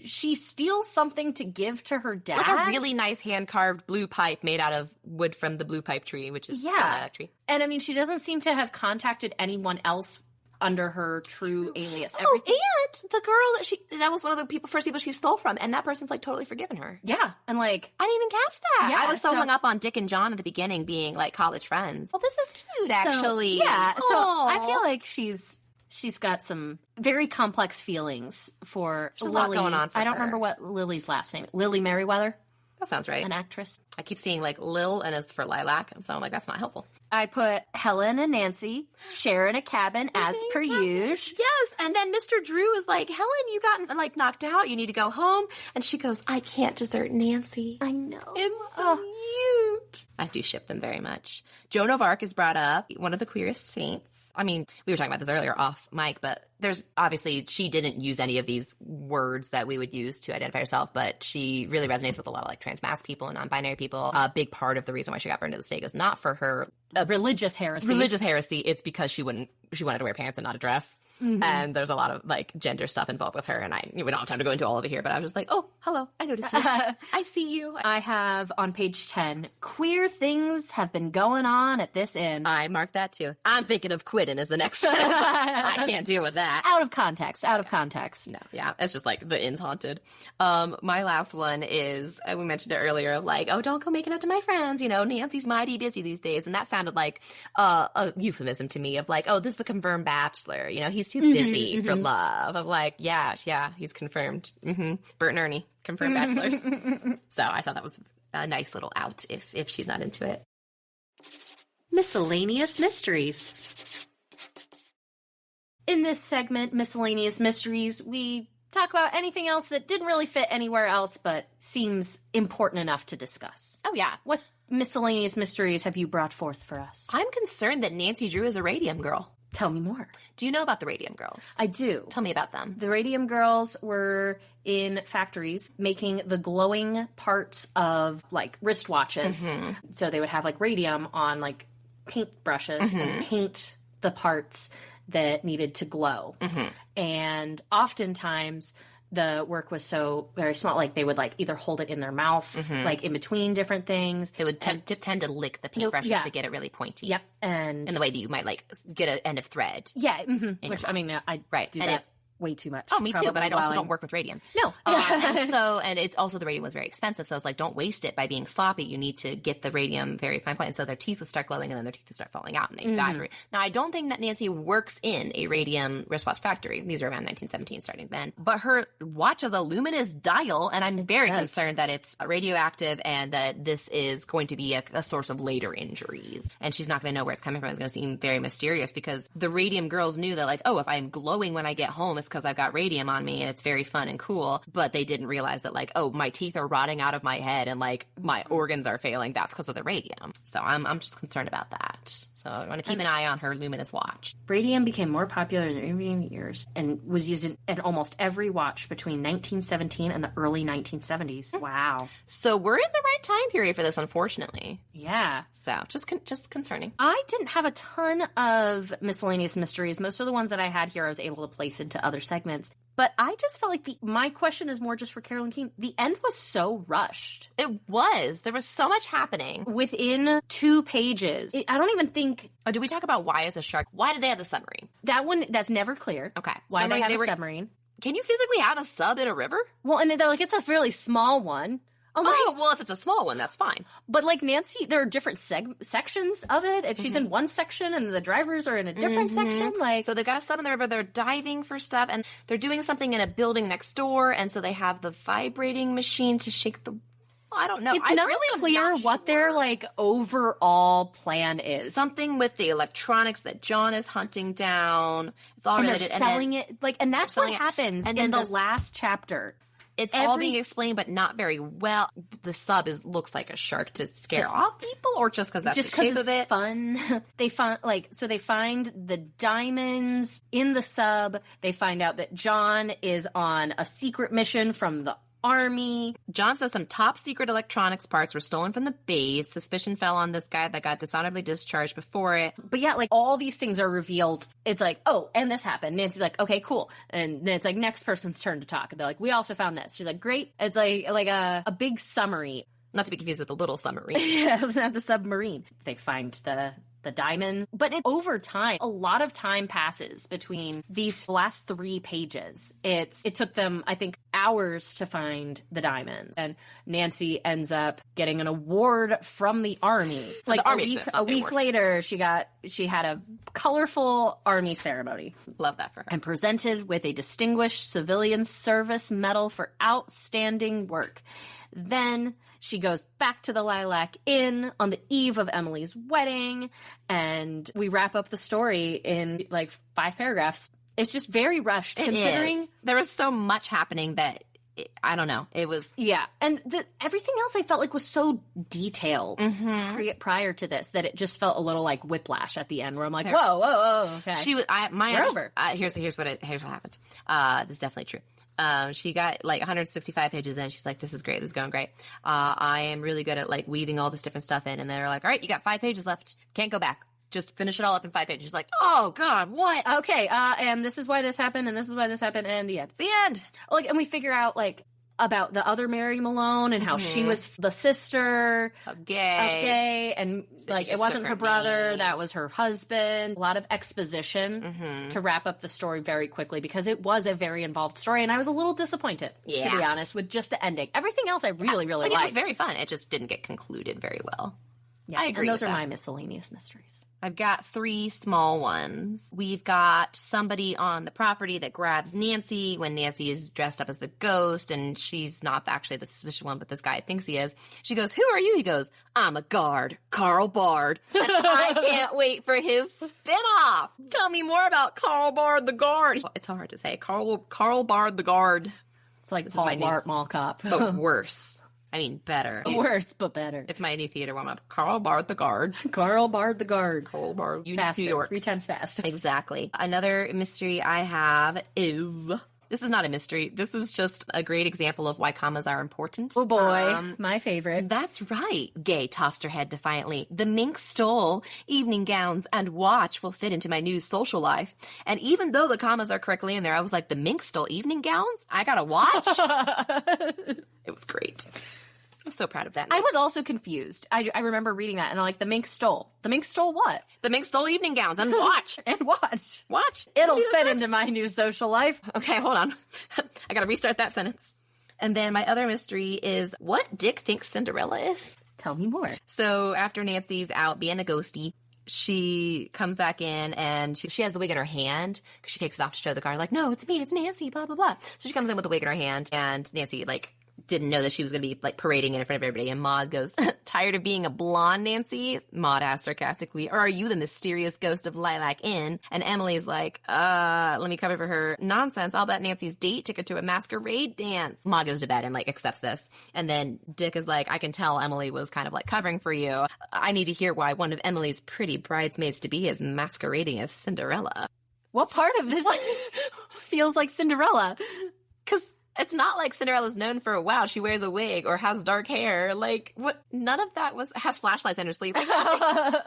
S2: she steals something to give to her dad.
S1: Like a really nice hand-carved blue pipe made out of wood from the blue pipe tree, which is a lilac tree.
S2: And, I mean, she doesn't seem to have contacted anyone else under her true alias.
S1: Oh, and the girl that was one of the first people she stole from, and that person's, like, totally forgiven her.
S2: Yeah, and, like...
S1: I didn't even catch that.
S2: Yeah,
S1: I was so hung up on Dick and John at the beginning being, like, college friends. Well, this is cute, actually.
S2: Yeah, so
S1: Aw.
S2: I feel like she's got some very complex feelings for
S1: There's a
S2: Lily.
S1: lot going on for
S2: I don't
S1: her.
S2: remember what Lily's last name. Lily Merriweather,
S1: That sounds right.
S2: an actress.
S1: I keep seeing, like, Lil and as for Lilac, so I'm like, that's not helpful.
S2: I put Helen and Nancy sharing a cabin as per usual.
S1: Yes, and then Mr. Drew is like, Helen, you got, like, knocked out. You need to go home. And she goes, I can't desert Nancy.
S2: I know.
S1: It's so cute. I do ship them very much. Joan of Arc is brought up, one of the queerest saints. I mean, we were talking about this earlier off mic, but there's obviously, she didn't use any of these words that we would use to identify herself, but she really resonates with a lot of, like, trans-masc people and non-binary people. A big part of the reason why she got burned at the stake is not for her
S2: Religious heresy.
S1: It's because she wanted to wear pants and not a dress. And there's a lot of, like, gender stuff involved with her, and we don't have time to go into all of it here, but I was just like, oh, hello, I noticed you. I see you.
S2: I have on page 10, queer things have been going on at this inn.
S1: I marked that too. I'm thinking of quitting as the next one. I can't deal with that.
S2: Out of context.
S1: No, yeah, it's just like the inn's haunted. My last one is, we mentioned it earlier, of like, oh, don't go making it to my friends. You know, Nancy's mighty busy these days. And that sounded like a euphemism to me of like, oh, this is a confirmed bachelor. You know, he's too busy for love. Of like, yeah, he's confirmed. Bert and Ernie, confirmed bachelors. So I thought that was a nice little out if she's not into it.
S2: Miscellaneous mysteries. In this segment, Miscellaneous Mysteries, we talk about anything else that didn't really fit anywhere else but seems important enough to discuss.
S1: Oh, yeah.
S2: What miscellaneous mysteries have you brought forth for us?
S1: I'm concerned that Nancy Drew is a radium girl.
S2: Tell me more.
S1: Do you know about the radium girls?
S2: I do.
S1: Tell me about them.
S2: The radium girls were in factories making the glowing parts of, like, wristwatches. So they would have, like, radium on, like, paint brushes and paint the parts that needed to glow. And oftentimes the work was so very small, like they would like either hold it in their mouth, like in between different things.
S1: They would tend to lick the paintbrushes to get it really pointy.
S2: Yep. And
S1: in the way that you might like get an end of thread.
S2: Yeah. Which, I mean, I do
S1: and
S2: that. way too much.
S1: Oh, me too,
S2: Probably
S1: but I
S2: while
S1: also
S2: I'm-
S1: don't work with radium.
S2: No.
S1: And it's also the radium was very expensive. So it's like, don't waste it by being sloppy. You need to get the radium very fine point. And so their teeth would start glowing and then their teeth would start falling out and they died. Now, I don't think that Nancy works in a radium wristwatch factory. These are around 1917 starting then. But her watch has a luminous dial and I'm very concerned that it's radioactive and that this is going to be a source of later injuries. And she's not going to know where it's coming from. It's going to seem very mysterious because the radium girls knew that like, oh, if I'm glowing when I get home, it's because I've got radium on me and it's very fun and cool. But they didn't realize that like, oh, my teeth are rotting out of my head and like my organs are failing. That's because of the radium. So I'm just concerned about that. So I want to keep an eye on her luminous watch.
S2: Radium became more popular in the intervening years and was used in almost every watch between 1917 and the early 1970s. Wow.
S1: So we're in the right time period for this, unfortunately.
S2: Yeah.
S1: So just concerning.
S2: I didn't have a ton of miscellaneous mysteries. Most of the ones that I had here I was able to place into other segments. But I just felt like my question is more just for Carolyn Keene. The end was so rushed.
S1: It was. There was so much happening.
S2: Within 2 pages. I don't even think...
S1: Oh, did we talk about why is a shark? Why did they have the submarine?
S2: That one, that's never clear.
S1: Okay.
S2: Why
S1: So
S2: they have a submarine.
S1: Can you physically have a sub in a river?
S2: Well, and they're like, it's a really small one. I'm like,
S1: Oh, well, if it's a small one, that's fine.
S2: but like Nancy, there are different sections of it, and she's in one section, and the drivers are in a different section. Like,
S1: So they've got a sub in the river, they're diving for stuff, and they're doing something in a building next door, and so they have the vibrating machine to shake the... I don't know.
S2: it's
S1: I
S2: not
S1: really am
S2: clear
S1: not
S2: what their
S1: sure.
S2: like overall plan is.
S1: Something with the electronics that John is hunting down. It's all
S2: and they're
S1: related.
S2: selling it, like, and that's what
S1: selling it.
S2: happens
S1: And
S2: in
S1: then
S2: the last chapter.
S1: It's all being explained, but not very well. The sub looks like a shark to scare off people, or just because that's
S2: Just
S1: the shape
S2: because
S1: of
S2: it's
S1: it.
S2: fun. They find the diamonds in the sub. They find out that John is on a secret mission from the army.
S1: John says some top secret electronics parts were stolen from the base. Suspicion fell on this guy that got dishonorably discharged before it.
S2: But yeah, like all these things are revealed. It's like, oh, and this happened. Nancy's like, okay, cool. And then it's like next person's turn to talk. And they're like, we also found this. She's like, great. It's like a big summary.
S1: Not to be confused with the little submarine.
S2: Yeah, not the submarine. They find the diamonds. But over time, a lot of time passes between these last 3 pages. It took them, I think, hours to find the diamonds. And Nancy ends up getting an award from the army. Like
S1: the army
S2: a week later, she had a colorful army ceremony.
S1: Love that for her.
S2: And presented with a Distinguished Civilian Service Medal for outstanding work. Then she goes back to the Lilac Inn on the eve of Emily's wedding, and we wrap up the story in like 5 paragraphs. It's just very rushed, considering
S1: there was so much happening that I don't know. It was
S2: and everything else I felt like was so detailed prior to this that it just felt a little like whiplash at the end, where I'm like, whoa, okay.
S1: She was.
S2: We're over.
S1: Here's what happened. This is definitely true. She got like 165 pages in. She's like, this is great. This is going great. I am really good at like weaving all this different stuff in. And they're like, all right, you got 5 pages left. Can't go back. Just finish it all up in 5 pages. She's like, oh God, what?
S2: Okay. And this is why this happened. And this is why this happened. And the end.
S1: The end.
S2: Like, and we figure out like about the other Mary Malone and how she was the sister
S1: of gay,
S2: and like
S1: just
S2: it wasn't
S1: took
S2: her
S1: her
S2: brother,
S1: name.
S2: that was her husband. A lot of exposition to wrap up the story very quickly, because it was a very involved story, and I was a little disappointed, to be honest, with just the ending. Everything else I really liked.
S1: It was very fun. It just didn't get concluded very well.
S2: Yeah,
S1: I agree.
S2: And those
S1: with
S2: are
S1: that.
S2: my miscellaneous mysteries.
S1: I've got 3 small ones. We've got somebody on the property that grabs Nancy when Nancy is dressed up as the ghost, and she's not actually the suspicious one, but this guy thinks he is. She goes, who are you? He goes, I'm a guard, Carl Bard. And I can't wait for his spinoff. Tell me more about Carl Bard the guard. It's hard to say. Carl Bard the guard.
S2: It's like Paul Blart Mall Cop.
S1: But worse. I mean, better.
S2: Worse, but better.
S1: It's my new theater warm-up. Carl Bard the guard.
S2: Carl Bard the guard.
S1: Carl Bard. New
S2: Faster,
S1: York.
S2: 3 times fast.
S1: Exactly. Another mystery I have is... This is not a mystery. This is just a great example of why commas are important.
S2: Oh boy, my favorite.
S1: That's right. Gay tossed her head defiantly. The mink stole. Evening gowns and watch will fit into my new social life. And even though the commas are correctly in there, I was like, the mink stole evening gowns? I got a watch? It was great. I'm so proud of of that.
S2: I was also confused. I remember reading that, and I'm like, the Minx stole. The Minx stole what?
S1: The Minx stole evening gowns, and watch.
S2: And watch.
S1: Watch.
S2: It'll fit into my new social life.
S1: Okay, hold on. I gotta restart that sentence. And then my other mystery is what Dick thinks Cinderella is.
S2: Tell me more.
S1: So after Nancy's out being a ghostie, she comes back in and she has the wig in her hand because she takes it off to show the guard, like, no, it's me, it's Nancy, blah, blah, blah. So she comes in with the wig in her hand, and Nancy, like, didn't know that she was going to be, like, parading in front of everybody. And Maude goes, tired of being a blonde, Nancy? Maude asks sarcastically, or are you the mysterious ghost of Lilac Inn? And Emily's like, let me cover for her. Nonsense. I'll bet Nancy's date ticket to a masquerade dance. Maude goes to bed and, like, accepts this. And then Dick is like, I can tell Emily was kind of, like, covering for you. I need to hear why one of Emily's pretty bridesmaids-to-be is masquerading as Cinderella.
S2: What part of this feels like Cinderella?
S1: Because it's not like Cinderella's known for, wow, she wears a wig or has dark hair. Like, what? None of that has flashlights in her sleeve. Like,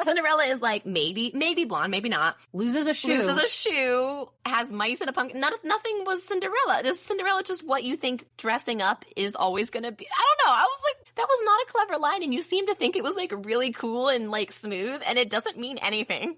S1: Cinderella is like, maybe blonde, maybe not.
S2: Loses a shoe.
S1: Has mice in a pumpkin. Nothing was Cinderella. Is Cinderella just what you think dressing up is always going to be? I don't know. I was like, that was not a clever line, and you seem to think it was, like, really cool and, like, smooth, and it doesn't mean anything.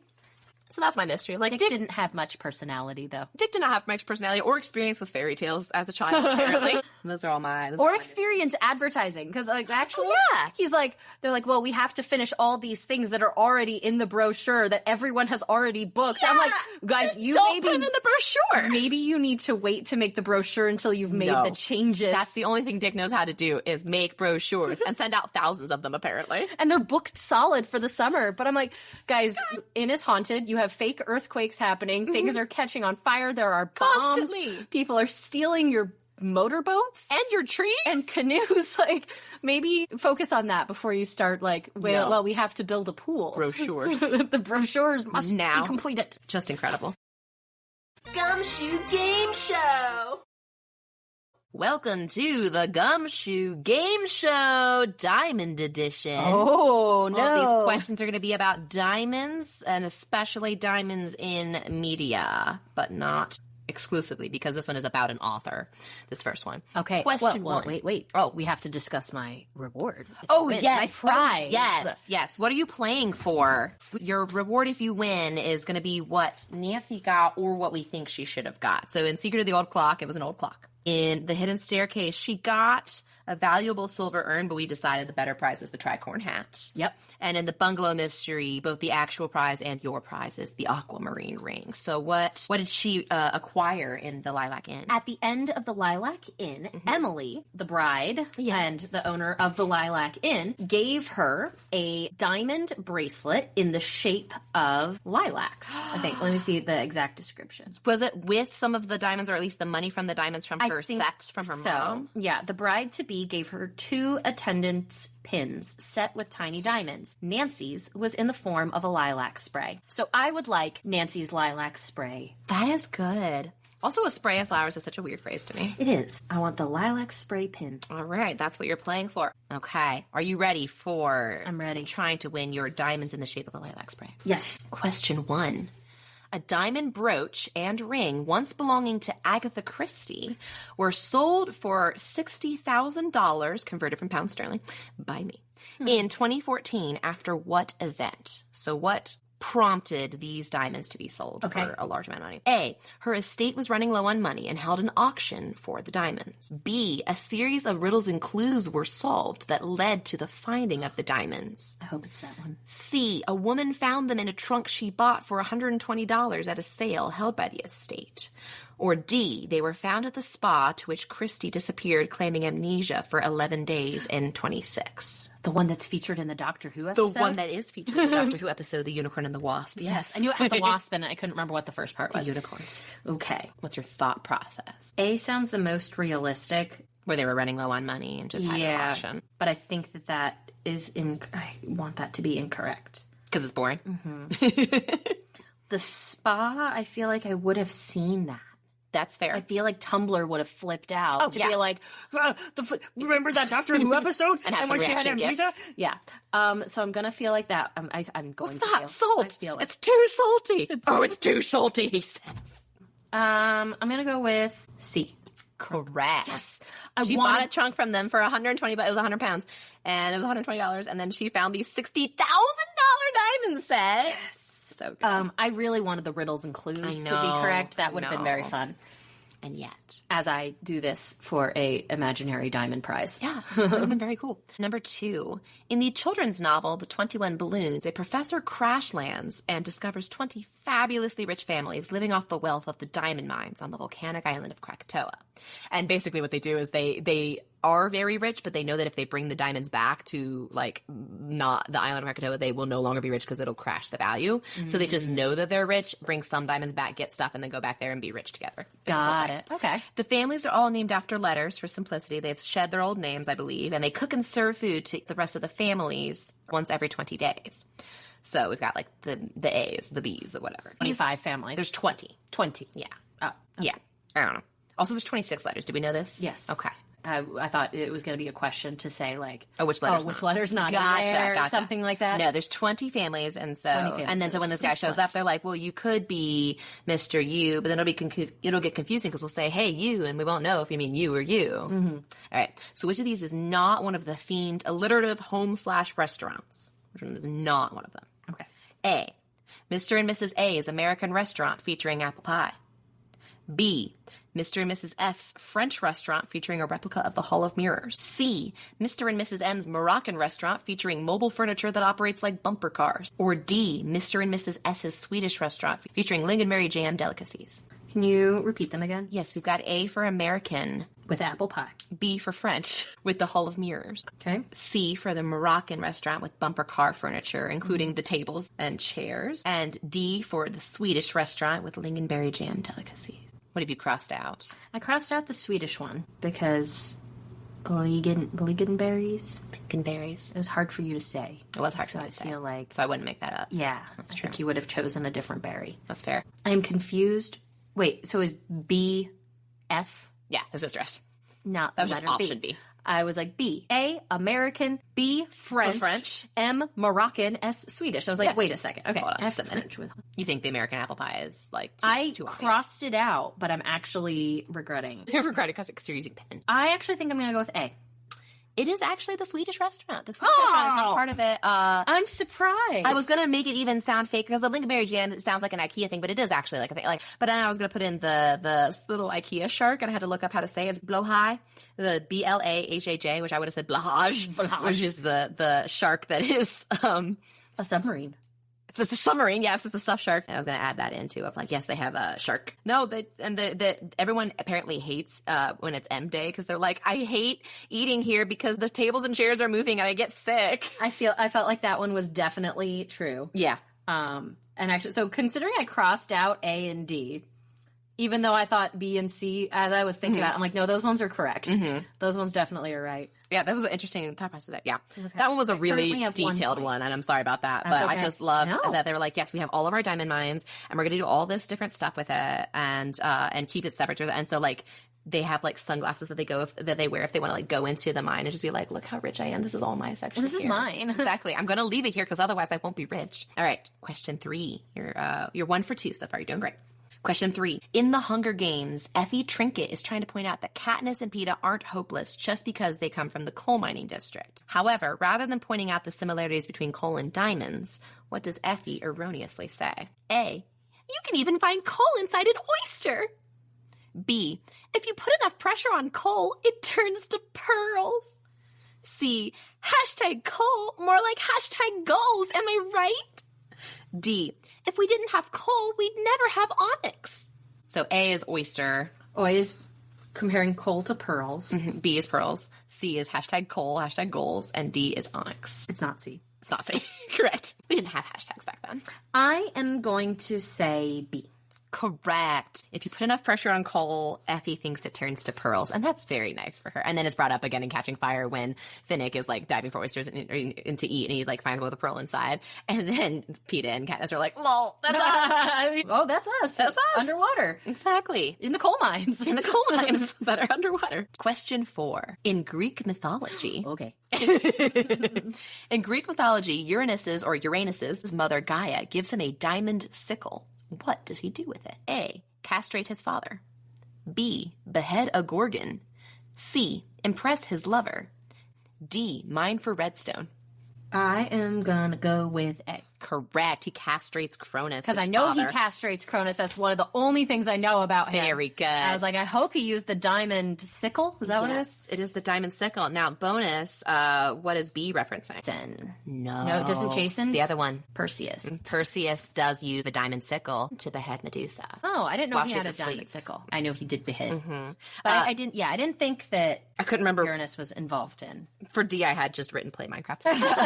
S1: So that's my mystery. Like,
S2: Dick didn't have much personality, though.
S1: Dick did not have much personality or experience with fairy tales as a child, apparently. Those are all mine.
S2: Or experience advertising. Because, like, actually, he's like, they're like, well, we have to finish all these things that are already in the brochure that everyone has already booked. Yeah. I'm like, guys, you
S1: don't put them in the brochure.
S2: Maybe you need to wait to make the brochure until you've made the changes.
S1: That's the only thing Dick knows how to do is make brochures and send out thousands of them, apparently.
S2: And they're booked solid for the summer. But I'm like, guys, Inn is haunted. You have fake earthquakes happening. Things are catching on fire. There are bombs.
S1: Constantly.
S2: People are stealing your motorboats
S1: and your trees
S2: and canoes. Like, maybe focus on that before you start, like, well, we have to build a pool.
S1: Brochures.
S2: The brochures must
S1: now
S2: be completed.
S1: Just incredible.
S3: Gumshoe Game Show.
S1: Welcome to the Gumshoe Game Show Diamond Edition.
S2: Oh, no.
S1: All of these questions are going to be about diamonds, and especially diamonds in media, but not exclusively, because this one is about an author, this first one.
S2: Okay.
S1: Question one.
S2: Wait.
S1: Oh,
S2: we have to discuss my reward.
S1: Yes.
S2: My prize.
S1: Yes. What are you playing for? Your reward if you win is going to be what Nancy got or what we think she should have got. So in Secret of the Old Clock, it was an old clock. In The Hidden Staircase, she got a valuable silver urn, but we decided the better prize is the tricorn hat.
S2: Yep.
S1: And in the Bungalow Mystery, both the actual prize and your prize is the aquamarine ring. So what did she acquire in the Lilac Inn?
S2: At the end of the Lilac Inn, Emily, the bride and the owner of the Lilac Inn, gave her a diamond bracelet in the shape of lilacs. I think. Let me see the exact description.
S1: Was it with some of the diamonds, or at least the money from the diamonds from her set from her mom?
S2: Yeah, the bride-to-be gave her 2 attendance pins set with tiny diamonds. Nancy's was in the form of a lilac spray. So I would like Nancy's lilac spray.
S1: That is good. Also, a spray of flowers is such a weird phrase to me.
S2: It is. I want the lilac spray pin.
S1: All right, that's what you're playing for. Okay. Are you ready for...
S2: I'm ready.
S1: Trying to win your diamonds in the shape of a lilac spray?
S2: Yes.
S1: Question 1. A diamond brooch and ring, once belonging to Agatha Christie, were sold for $60,000, converted from pounds sterling, by me, in 2014 after what event? So what prompted these diamonds to be sold for a large amount of money? A, her estate was running low on money and held an auction for the diamonds. B, a series of riddles and clues were solved that led to the finding of the diamonds.
S2: I hope it's that one.
S1: C, a woman found them in a trunk she bought for $120 at a sale held by the estate. Or D, they were found at the spa to which Christie disappeared, claiming amnesia for 11 days in 26.
S2: The one that's featured in the Doctor Who episode?
S1: The one that is featured in the Doctor Who episode, The Unicorn and the Wasp.
S2: Yes, I knew it had the wasp in it. I couldn't remember what the first part was.
S1: The unicorn.
S2: Okay.
S1: What's your thought process?
S2: A sounds the most realistic.
S1: Where they were running low on money and just had an auction.
S2: But I think that is I want that to be incorrect.
S1: Because it's boring?
S2: Mm-hmm. The spa, I feel like I would have seen that.
S1: That's fair.
S2: I feel like Tumblr would have flipped out be like, remember that Doctor Who episode?
S1: And when she had amnesia?
S2: Yeah. So I'm gonna feel like that. I'm going
S1: What's
S2: to
S1: that?
S2: feel.
S1: Salt.
S2: Like
S1: it's too salty. It's too salty, he says.
S2: I'm gonna go with C.
S1: Correct.
S2: Yes.
S1: She bought a trunk from them for $120, but it was £100, and it was $120, and then she found the $60,000 diamond set.
S2: Yes.
S1: So good.
S2: I really wanted the riddles and clues to be
S1: know,
S2: correct. That
S1: I
S2: would have been
S1: know.
S2: very fun.
S1: And yet,
S2: As I do this for a imaginary diamond prize.
S1: yeah, that would have been very cool. Number 2, in the children's novel, The 21 Balloons, a professor crash lands and discovers 20 fabulously rich families living off the wealth of the diamond mines on the volcanic island of Krakatoa. And basically what they do is they are very rich, but they know that if they bring the diamonds back to, like, not the island of Krakatoa, they will no longer be rich because it'll crash the value. So they just know that they're rich, bring some diamonds back, get stuff, and then go back there and be rich together.
S2: Got it. Okay.
S1: The families are all named after letters for simplicity. They've shed their old names, I believe, and they cook and serve food to the rest of the families once every 20 days. So we've got, like, the A's, the B's, the whatever.
S2: 25 families.
S1: There's 20.
S2: 20.
S1: Yeah.
S2: Oh,
S1: Yeah. I don't know. Also, there's 26 letters. Did we know this?
S2: Yes.
S1: Okay.
S2: I thought it was going to be a question to say, like,
S1: Which letter's
S2: which
S1: not?
S2: letter's not in there, or something like that.
S1: No, there's 20 families, and so
S2: 20 families.
S1: and then so when this guy
S2: 6
S1: shows up, they're like, "Well, you could be Mr. You," but then it'll get confusing because we'll say, "Hey, you," and we won't know if you mean you or you. All right. So which of these is not one of the themed alliterative home/restaurants? Which one is not one of them?
S2: Okay.
S1: A. Mr. and Mrs. A's American Restaurant featuring apple pie. B. Mr. and Mrs. F's French Restaurant featuring a replica of the Hall of Mirrors. C. Mr. and Mrs. M's Moroccan Restaurant featuring mobile furniture that operates like bumper cars. Or D. Mr. and Mrs. S's Swedish Restaurant featuring lingonberry jam delicacies.
S2: Can you repeat them again?
S1: Yes, we've got A for American,
S2: With apple pie.
S1: B for French with the Hall of Mirrors.
S2: Okay.
S1: C for the Moroccan restaurant with bumper car furniture, including the tables and chairs. And D for the Swedish restaurant with lingonberry jam delicacies. What have you crossed out?
S2: I crossed out the Swedish one because lingonberries.
S1: Lingonberries.
S2: It was hard for you to say.
S1: It was hard
S2: so
S1: for me
S2: I
S1: to say.
S2: feel like,
S1: So I wouldn't make that up.
S2: yeah, I think you would have chosen a different berry.
S1: That's fair.
S2: I'm confused. Wait, so is B, F,
S1: Yeah, his sister's.
S2: not
S1: That
S2: the
S1: was just
S2: letter
S1: option B.
S2: I was like B, A, American, B, French, M, Moroccan, S, Swedish. I was like,
S1: Yes.
S2: wait a second. Okay,
S1: Hold on,
S2: F,
S1: just a minute.
S2: French with.
S1: You think the American apple pie is like
S2: I
S1: too obvious?
S2: crossed it out, but I'm actually regretting.
S1: You're regretting because you're using pen.
S2: I actually think I'm going to go with A.
S1: It is actually the Swedish restaurant. The Swedish restaurant is not part of it.
S2: I'm surprised.
S1: I was gonna make it even sound fake because the lingonberry jam, it sounds like an IKEA thing, but it is actually like a thing. Like, but then I was gonna put in the little IKEA shark, and I had to look up how to say it. It's blowhai, the BLAHHA, which I would have said blahaj, which is the shark that is
S2: a submarine.
S1: It's a submarine. Yes, it's a stuffed shark. And I was going to add that into of like, yes, they have a shark. No, everyone apparently hates when it's M Day because they're like, I hate eating here because the tables and chairs are moving and I get sick.
S2: I felt like that one was definitely true.
S1: Yeah.
S2: And actually, so considering I crossed out A and D, even though I thought B and C, as I was thinking about it, I'm like, no, those ones are correct. Those ones definitely are right.
S1: Yeah, that was an interesting thought process. That yeah, that one was a really
S2: currently have 1
S1: detailed
S2: point.
S1: one, and I'm sorry about that.
S2: That's
S1: but
S2: okay.
S1: I just love
S2: No.
S1: that they were like, yes, we have all of our diamond mines, and we're going to do all this different stuff with it, and keep it separate. And so like they have like sunglasses that they wear if they want to like go into the mine and just be like, look how rich I am. This is all my section.
S2: This is
S1: here.
S2: mine.
S1: Exactly. I'm going to leave it here because otherwise I won't be rich. All right, question 3. You're 1 for 2 so far. You're doing great. Question 3. In the Hunger Games, Effie Trinket is trying to point out that Katniss and Peeta aren't hopeless just because they come from the coal mining district. However, rather than pointing out the similarities between coal and diamonds, what does Effie erroneously say? A. You can even find coal inside an oyster. B. If you put enough pressure on coal, it turns to pearls. C. Hashtag coal, more like hashtag goals, am I right? D. If we didn't have coal, we'd never have onyx. So A is oyster.
S2: O is comparing coal to pearls.
S1: B is pearls. C is hashtag coal, hashtag goals. And D is onyx.
S2: It's not C.
S1: It's not C. Correct. We didn't have hashtags back then.
S2: I am going to say B.
S1: Correct. If you put enough pressure on coal, Effie thinks it turns to pearls, and that's very nice for her. And then it's brought up again in Catching Fire when Finnick is like diving for oysters and to eat, and he like finds one with a pearl inside, and then Peeta and Katniss are like, "Lol, that's us."
S2: Oh, that's us.
S1: That's us.
S2: Underwater.
S1: Exactly.
S2: In the coal mines.
S1: In the coal mines that are underwater. Question 4. In Greek mythology,
S2: Okay.
S1: in Greek mythology, Uranus's mother Gaia gives him a diamond sickle. What does he do with it? A. Castrate his father. B. Behead a gorgon. C. Impress his lover. D. Mine for redstone.
S2: I am gonna go with A.
S1: Correct. He castrates Cronus.
S2: Because I know he castrates Cronus. That's one of the only things I know about him.
S1: Very good.
S2: I was like, I hope he used the diamond sickle. Is that what it is?
S1: It is the diamond sickle. Now, bonus, what is B referencing?
S2: Jason.
S1: No.
S2: No, doesn't Jason?
S1: The other one.
S2: Perseus.
S1: Perseus does use the diamond sickle to behead Medusa.
S2: Oh, I didn't know
S1: While
S2: he had a
S1: she's
S2: diamond
S1: asleep.
S2: sickle. I know he did behead.
S1: Mm-hmm.
S2: But I didn't think that
S1: I couldn't remember.
S2: Uranus was involved in.
S1: For D, I had just written play Minecraft.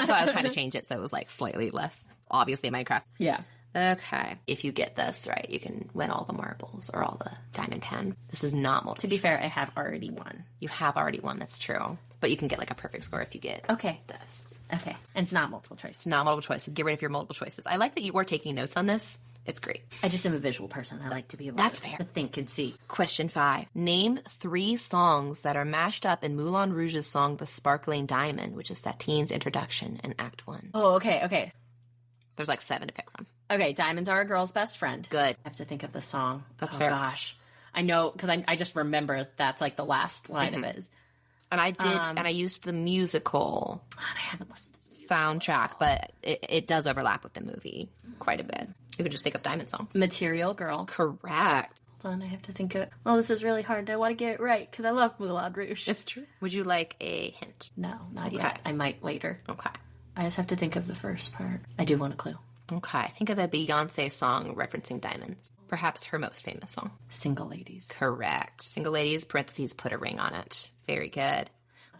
S1: So I was trying to change it so it was like slightly less, obviously, Minecraft.
S2: Yeah.
S1: Okay. If you get this right, you can win all the marbles or all the diamond pen. This is not multiple
S2: To be
S1: choice.
S2: fair, I have already won.
S1: You have already won, that's true. But you can get like a perfect score if you get
S2: Okay.
S1: this.
S2: Okay. And it's not multiple choice.
S1: It's not multiple choice. So get rid of your multiple choices. I like that you were taking notes on this. It's great.
S2: I just am a visual person. I like to be able
S1: That's
S2: to
S1: fair.
S2: think and see.
S1: Question 5. Name 3 songs that are mashed up in Moulin Rouge's song The Sparkling Diamond, which is Satine's introduction in Act 1.
S2: Oh, okay.
S1: There's like 7 to pick from.
S2: Okay, diamonds are a girl's best friend.
S1: Good.
S2: I have to think of the song.
S1: That's
S2: oh,
S1: fair.
S2: Gosh. I know, because I just remember that's like the last line of it.
S1: And I did, and I used the musical
S2: God, I haven't listened to it.
S1: soundtrack, but it does overlap with the movie quite a bit. You could just think of diamond songs.
S2: Material Girl.
S1: Correct.
S2: Hold on, I have to think of it. Oh, this is really hard. I want to get it right, because I love Moulin Rouge.
S1: It's true. Would you like a hint?
S2: No, not yet. I might later.
S1: Okay.
S2: I just have to think of the first part. I do want a clue.
S1: Okay. Think of a Beyonce song referencing diamonds. Perhaps her most famous song.
S2: Single Ladies.
S1: Correct. Single ladies, parentheses, put a ring on it. Very good.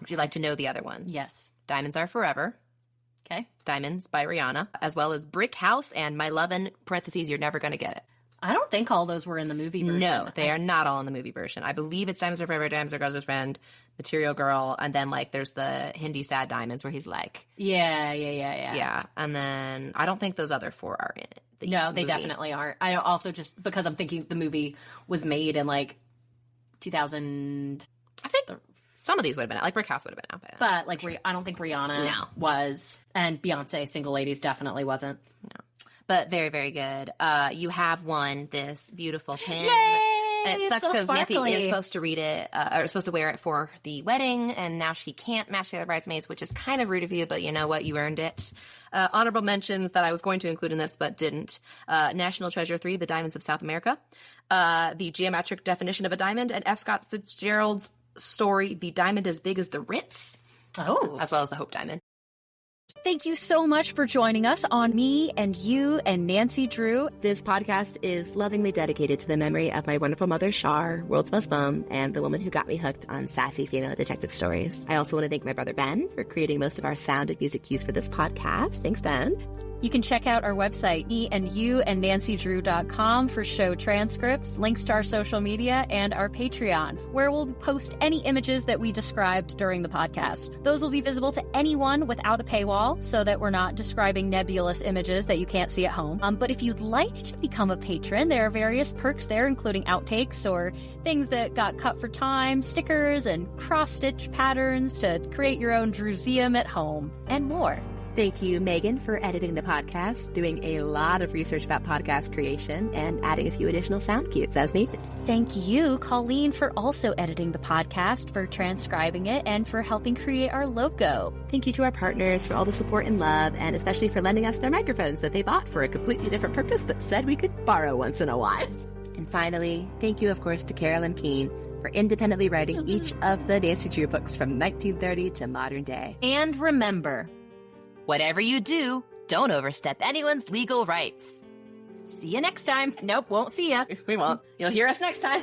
S1: Would you like to know the other ones?
S2: Yes.
S1: Diamonds Are Forever.
S2: Okay.
S1: Diamonds by Rihanna. As well as Brick House and My Lovin', parentheses, You're Never Gonna Get It.
S2: I don't think all those were in the movie version.
S1: No, they are not all in the movie version. I believe it's Diamonds Are Forever, Diamonds Are God's Best Friend, Material Girl, and then like there's the Hindi Sad Diamonds where he's like,
S2: Yeah.
S1: yeah. And then I don't think those other 4 are in it.
S2: No, they definitely aren't. I also just, because I'm thinking the movie was made in like 2000.
S1: I think some of these would have been out. Like Brick House would have been out by then.
S2: But like, I don't think Rihanna was, and Beyonce, Single Ladies definitely wasn't.
S1: No. But very, very good. You have won this beautiful pin.
S2: Yay!
S1: And it sucks
S2: so
S1: because Nancy
S2: sparkly.
S1: is supposed to read it, or supposed to wear it for the wedding, and now she can't match the other bridesmaids, which is kind of rude of you, but you know what? You earned it. Honorable mentions that I was going to include in this, but didn't. National Treasure 3, The Diamonds of South America. The Geometric Definition of a Diamond, and F. Scott Fitzgerald's story, The Diamond as Big as the Ritz.
S2: Oh.
S1: As well as the Hope Diamond.
S4: Thank you so much for joining us on Me and You and Nancy Drew.
S1: This podcast is lovingly dedicated to the memory of my wonderful mother, Shar, world's best mom, and the woman who got me hooked on sassy female detective stories. I also want to thank my brother Ben for creating most of our sound and music cues for this podcast. Thanks, Ben.
S4: You can check out our website, meandyouandnancydrew.com, for show transcripts, links to our social media, and our Patreon, where we'll post any images that we described during the podcast. Those will be visible to anyone without a paywall, so that we're not describing nebulous images that you can't see at home. But if you'd like to become a patron, there are various perks there, including outtakes or things that got cut for time, stickers, and cross-stitch patterns to create your own Drewseum at home, and more.
S1: Thank you, Megan, for editing the podcast, doing a lot of research about podcast creation, and adding a few additional sound cues as needed.
S4: Thank you, Colleen, for also editing the podcast, for transcribing it, and for helping create our logo.
S1: Thank you to our partners for all the support and love, and especially for lending us their microphones that they bought for a completely different purpose, but said we could borrow once in a while. And finally, thank you, of course, to Carolyn Keene for independently writing each of the Nancy Drew books from 1930 to modern day.
S2: And remember,
S1: whatever you do, don't overstep anyone's legal rights.
S2: see you next time. Nope, won't see ya.
S1: We won't. You'll hear us next time.